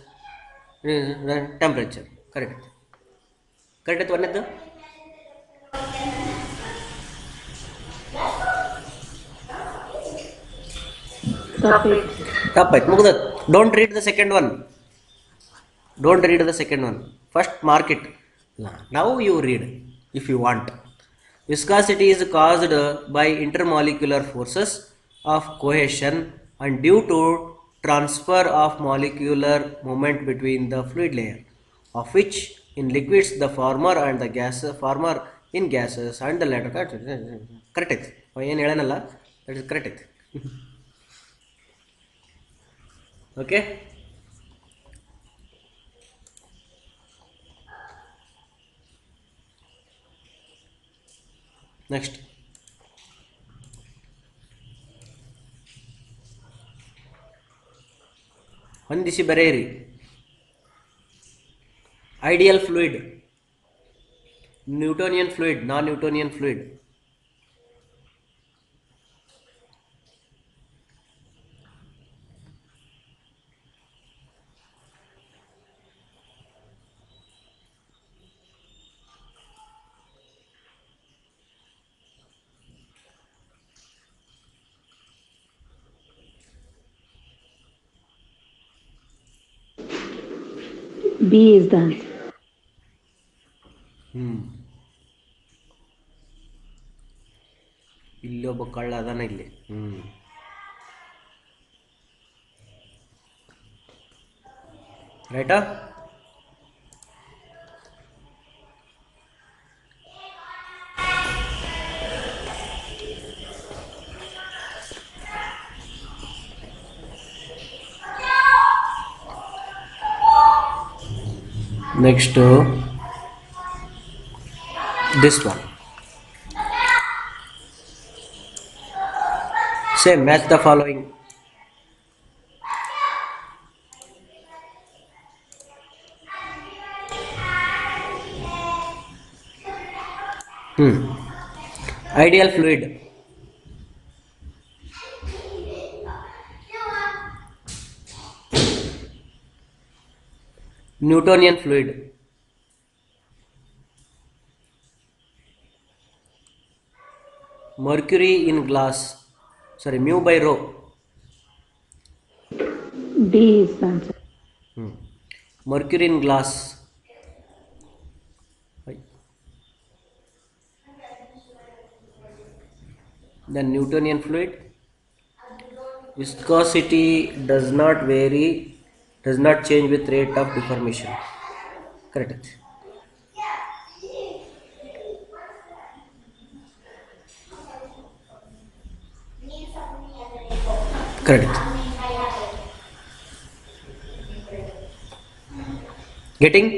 temperature. Correct. Correct. One the ತಪ್ಪಾಯ್ತು. top right. Mugda. Don't read the second one. Don't read the second one. First mark it. Now you read if you want. Viscosity is caused by intermolecular forces of cohesion and due to transfer of molecular moment between the fluid layer, of which in liquids the former and the gas former in gases and the latter. Correct. ಏನು ಹೇಳನಲ್ಲ, that is correct. Okay. Next. ಹೊಂದಿಸಿ ಬರೆಯಿರಿ. Ideal fluid, Newtonian fluid, non-Newtonian fluid. B is the answer. ಇಲ್ಲಿ ಒಬ್ಬ ಕಳ್ಳ ಅದಾನ ಇಲ್ಲಿ. ರೈಟಾ? Next, this one. Same, match the following. Ideal fluid. Newtonian fluid. Mercury in glass. Sorry, mu by rho. D is the answer. Mercury in glass. Then Newtonian fluid. Viscosity does not vary, does not change with rate of deformation. Correct. Correct. Getting?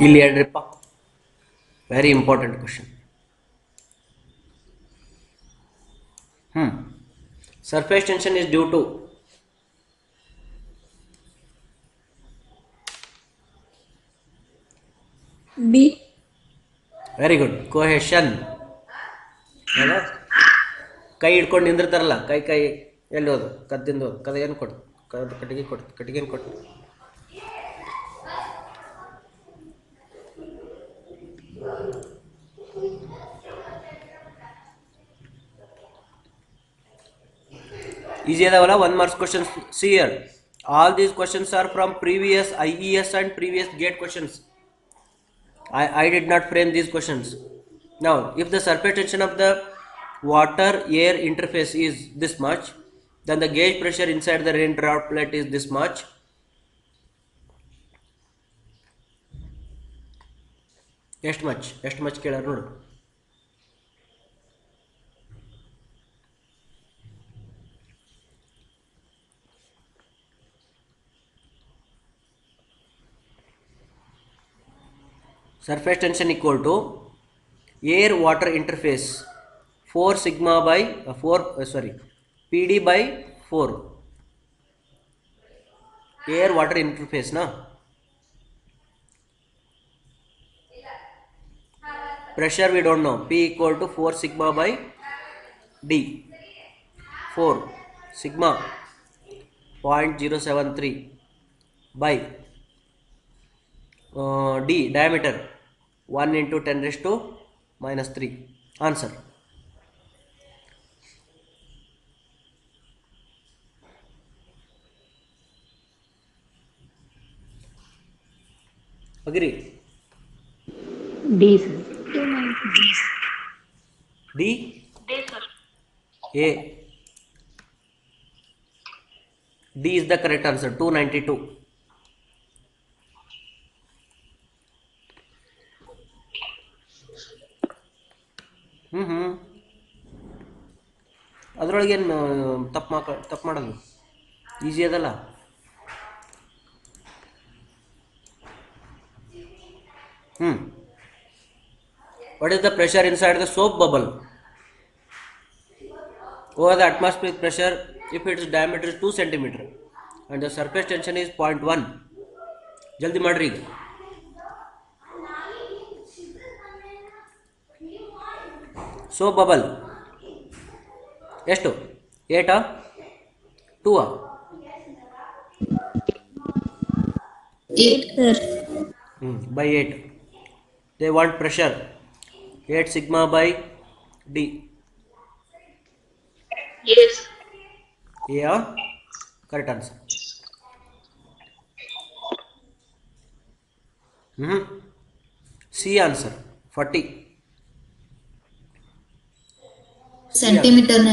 ಇಲ್ಲಿ ಹೇಳ್ರಿಪ್ಪ, very important question. Surface tension is due to B. Very good, cohesion. ಕೈ ಹಿಡ್ಕೊಂಡು ನಿಂದಿರ್ತಾರಲ್ಲ, ಕೈ ಎಲ್ಲಿ ಹೋದು, ಕದ್ದಿಂದ ಹೋದು, ಕದ ಏನು ಕೊಡು, ಕಟ್ಟಿಗೆ ಕೊಡು, ಕಟ್ಟಿಗೆ ಕೊಟ್ಟು. Easy adavalla, 1 marks questions. See here, all these questions are from previous IES and previous GATE questions. I did not frame these questions. Now, if the surface tension of the water air interface is this much, then the gauge pressure inside the rain droplet is this much. ಎಷ್ಟು much ಕೇಳಾರ ನೋಡು. Surface tension equal to air water interface 4 sigma by PD by 4. Air water interface na. Pressure we don't know. P equal to 4 sigma by D. 4 sigma 0.073 by D diameter 1 into 10 raised to minus 3. Answer. Agree? D, sir. D? A. D is the correct answer. 292. ಅದರೊಳಗೇನು ತಪ್ಪು ಮಾಡೋದು easy ಅದಲ್ಲ. What is the pressure inside the soap bubble? Over the atmospheric pressure if its diameter is 2 cm and the surface tension is 0.1. ಜಲ್ದಿ ಮಾಡ್ರಿ ಈಗ. Soap bubble ಎಷ್ಟು? 8 2 8. Sir. by 8. They want pressure 8 sigma by D. Yes. Yeah, correct answer. C answer 40. Centimetre ನ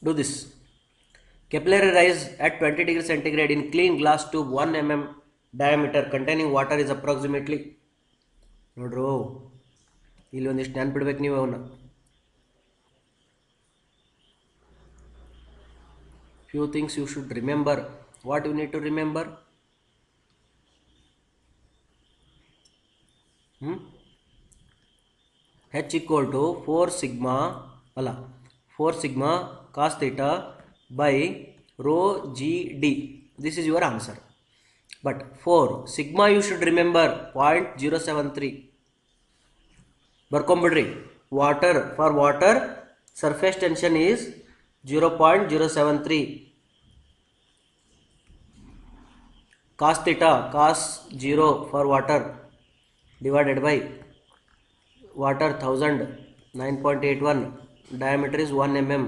Do this. Capillary rise at 20 degrees centigrade in clean glass tube 1 mm diameter containing water is approximately. ನೋಡ್ರು ಇಲ್ಲಿ ಒಂದಿಷ್ಟು ನೆನ್ಪಿಡ್ಬೇಕು ನೀವು ಅವನ್ನ. Few things you should remember. What you need to remember? H equal to 4 sigma ಅಲ್ಲ 4 sigma cos theta by rho GD. This is your answer. But 4 sigma you should remember 0.073. ಬರ್ಕೊಂಬಿಡ್ರಿ. Water, for water surface tension is 0.073. Cos theta, cos 0 for water divided by water 1000 9.81, diameter is 1 mm.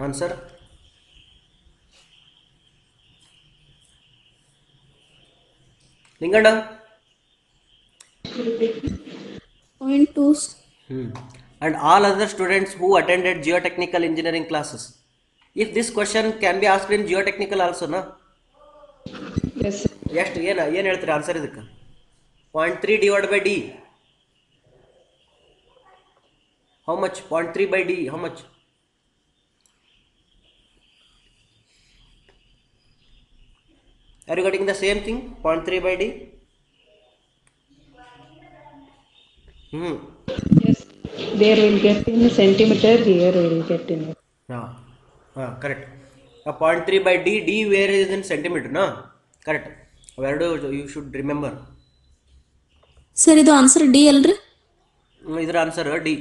Answer. Linganda. 0.2. And all other students who attended geotechnical engineering classes, if this question can be asked in geotechnical also na. Yes. ಎಷ್ಟು ಏನು ಹೇಳ್ತೀರಾ answer ಇದಕ್ಕೆ? 0.3 divided by D. How much? 0.3 by D. How much? Are you getting the same thing? 0.3 by D? Yes. There will get in centimeter. Here will get in. Correct. 0.3 by D. D where is in centimeter, na? Correct. Where do you should remember? Sir ಇದು answer D ಅಲ್ರಿ? ಇದರ answer D.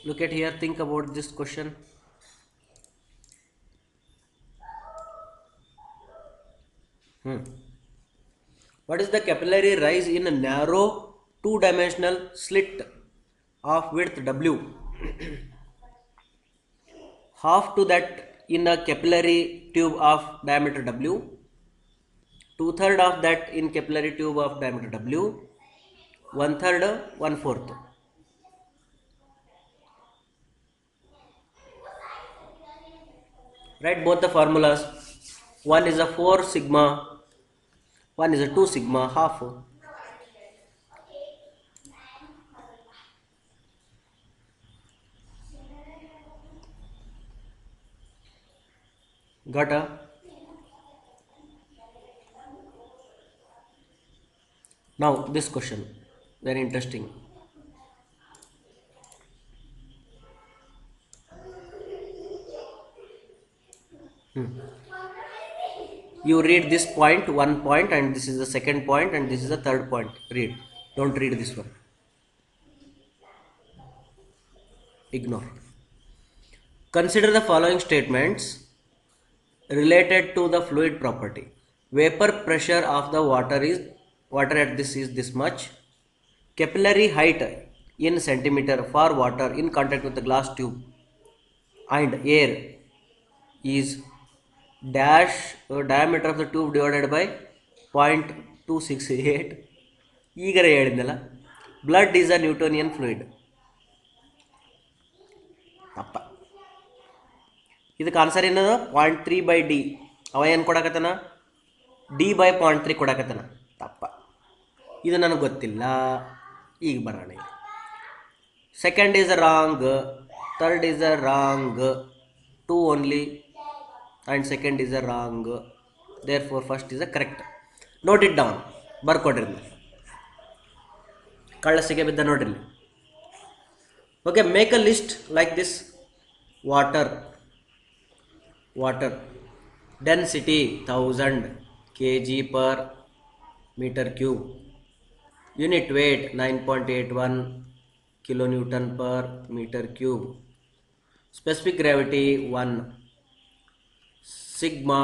Look at here, think about this question. What is the capillary rise in a narrow two-dimensional slit of width W? Half to that in a capillary tube of diameter W, 2/3 of that in capillary tube of diameter W, 1/3, 1/4. Write both the formulas. One is a 4 sigma, one is a 2 sigma half. Got a? Now this question, very interesting. You read this point, one point, and this is the second point, and this is the third point. Read. Don't read this one. Ignore. Consider the following statements related to the fluid property. Vapor pressure of the water at this is this much. Capillary height in centimeter for water in contact with the glass tube and air is dash diameter of the tube divided by 0.268. ಈಗರೆ ಹೇಳಿದ್ನಲ್ಲ, blood is a Newtonian fluid. ತಪ್ಪ. ಇದಕ್ಕೆ answer ಏನದು? 0.3/d. ಅವ ಏನು ಕೊಡಕತ್ತಾನ? d/0.3 ಕೊಡಕತ್ತಾನ. ತಪ್ಪ. ಇದು ನನಗೆ ಗೊತ್ತಿಲ್ಲ. ಈಗ ಬರೋಣ. Second is a wrong, third is a wrong, 2 only, and second is a wrong. Therefore first is a correct. Note it down. ಬರ್ಕೊಡ್ರಿ. ಕಳ್ಳಸಿಗೆ ಬಿದ್ದ ನೋಡ್ರಿ. Okay, make a list like this. Water density 1000 kg per meter cube. Unit weight 9.81 kilonewton per meter cube. Specific gravity 1. Sigma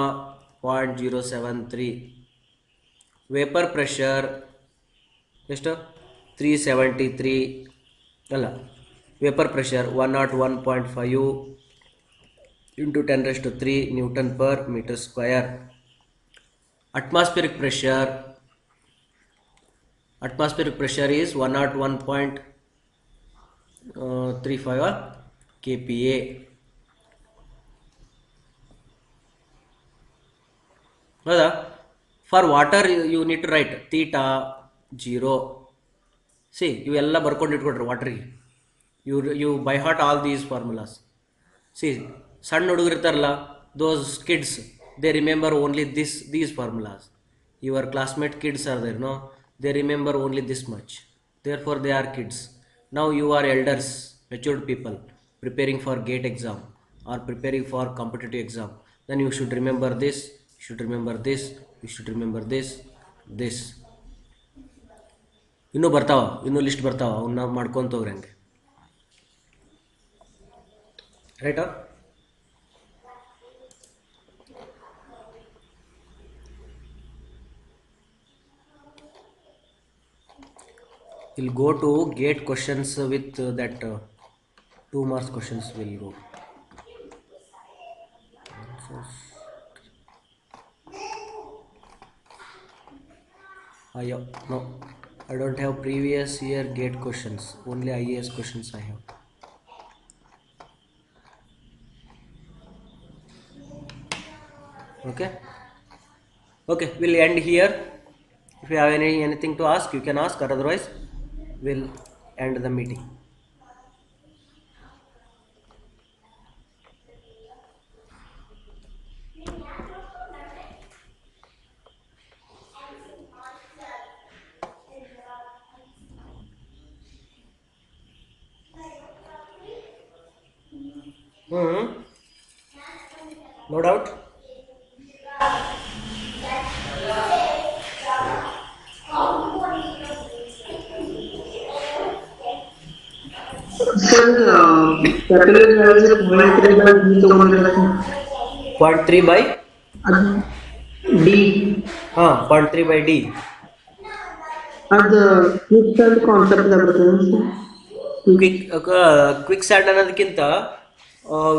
0.073. Vapor pressure ಎಷ್ಟು? 373 ಅಲ್ಲ, vapor pressure 101.5 into 10⁻³ Newton per meter square. Atmospheric pressure is 101.35 kPa. For water you need to write theta 0. See, you ಎಲ್ಲ ಬರ್ಕೊಂಡು ಇಟ್ಕೊಡ್ರಿ ವಾಟರ್ಗೆ. You by heart all these formulas. See, ಸಣ್ಣ ಹುಡುಗರು ಇರ್ತಾರಲ್ಲ, those kids, they remember only these formulas. Your classmate kids are there, no? They remember only this much. Therefore they are kids. Now you are elders, matured people, preparing for GATE exam or preparing for competitive exam. Then you should remember this, you should remember this, you should remember this. ಇನ್ನೂ ಬರ್ತಾವ, ಇನ್ನೂ list ಬರ್ತಾವ, ಅವನ್ನ ಮಾಡ್ಕೊಂತ ಹೋಗ್ರಿ ಹಂಗೆ. ರೈಟಾ? We'll go to GATE questions with that 2 marks questions will go. No, I don't have previous year GATE questions, only IAS questions I have. Okay, we'll end here. If you have anything to ask, you can ask, or otherwise we'll end the meeting. No doubt. Sir, capillary valves are 0.3/d ತಗೊಂಡ್ರೆ 0.3 by D. 0.3/d. ಅದು quick concept ಬರ್ತದೆ. Quick sand ಅನ್ನೋದಕ್ಕಿಂತ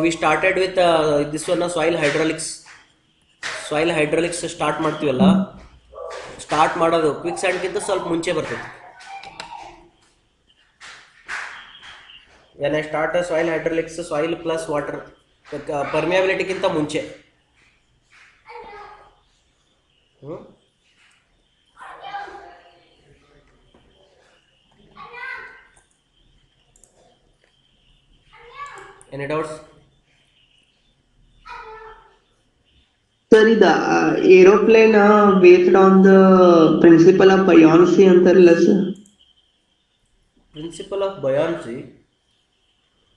we started with this one soil hydraulics start ಮಾಡ್ತೀವಲ್ಲ, start ಮಾಡೋದು quick ಸ್ಯಾಂಡ್ಗಿಂತ ಸ್ವಲ್ಪ ಮುಂಚೆ ಬರ್ತೈತಿ. When I start soil hydraulics soil plus water ಪರ್ಮಿಯಾಬಿಲಿಟಿಗಿಂತ ಮುಂಚೆ. Any doubts? ಸರ್ ಇದು aeroplane based on the principle of buoyancy ಅಂತಾರಲ್ಲ ಸರ್. Principal of ಬಯಾನ್ಸಿ?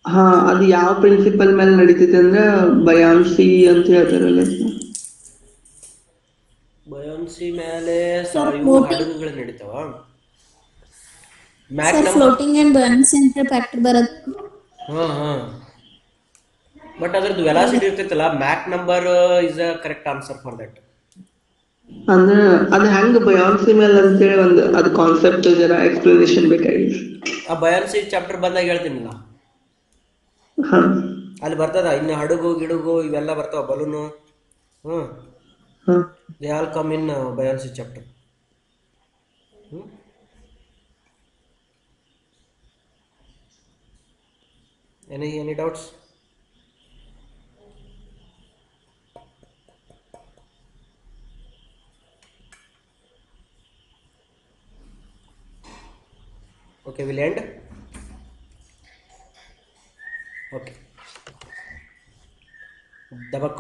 ಹಾ, ಅದು ಯಾವ ಪ್ರಿನ್ಸಿಪಲ್ ಮೇಲೆ ನಡೀತೈತೆ ಅಂದ್ರೆ ಬಯಾನ್ಸಿ ಅಂತ ಹೇಳ್ತಾರಲ್ಲ ಸರ್. ಬಯಾನ್ಸಿ ಮೇಲೆ Sir, ಇವು floating. ಹಡಗುಗಳು ನಡೀತಾವ. Mach sir number. Floating and buoyancy ಅಂತ ಫ್ಯಾಕ್ಟರ್ ಬರುತ್ತೆ. ಹಾಂ ಬಟ್ ಅದ್ರದ್ದು ವೆಲಾಸಿಟಿ ಇರ್ತೈತಲ್ಲ, Mach number is a correct answer for that. ಅಂದ್ರೆ ಅದು ಹೆಂಗ್ ಬಯಾನ್ಸಿ ಮೇಲೆ ಅಂತೇಳಿ ಒಂದು ಅದು ಕಾನ್ಸೆಪ್ಟ್ ಜರ ಎಕ್ಸ್ಪ್ಲನೇಷನ್ ಬೇಕಾಗಿತ್ತು. ಆ ಬಯಾನ್ಸಿ ಚಾಪ್ಟರ್ ಬಂದಾಗ ಹೇಳ್ತೀನಿಲ್ಲ, ಹಾ ಅಲ್ಲಿ ಬರ್ತದ. ಇನ್ನು ಹಡಗು ಗಿಡುಗು ಇವೆಲ್ಲ ಬರ್ತಾವ, ಬಲೂನು. ಹಾ they all come in buoyancy chapter. Any doubts? Okay, we'll end. Okay. Dabak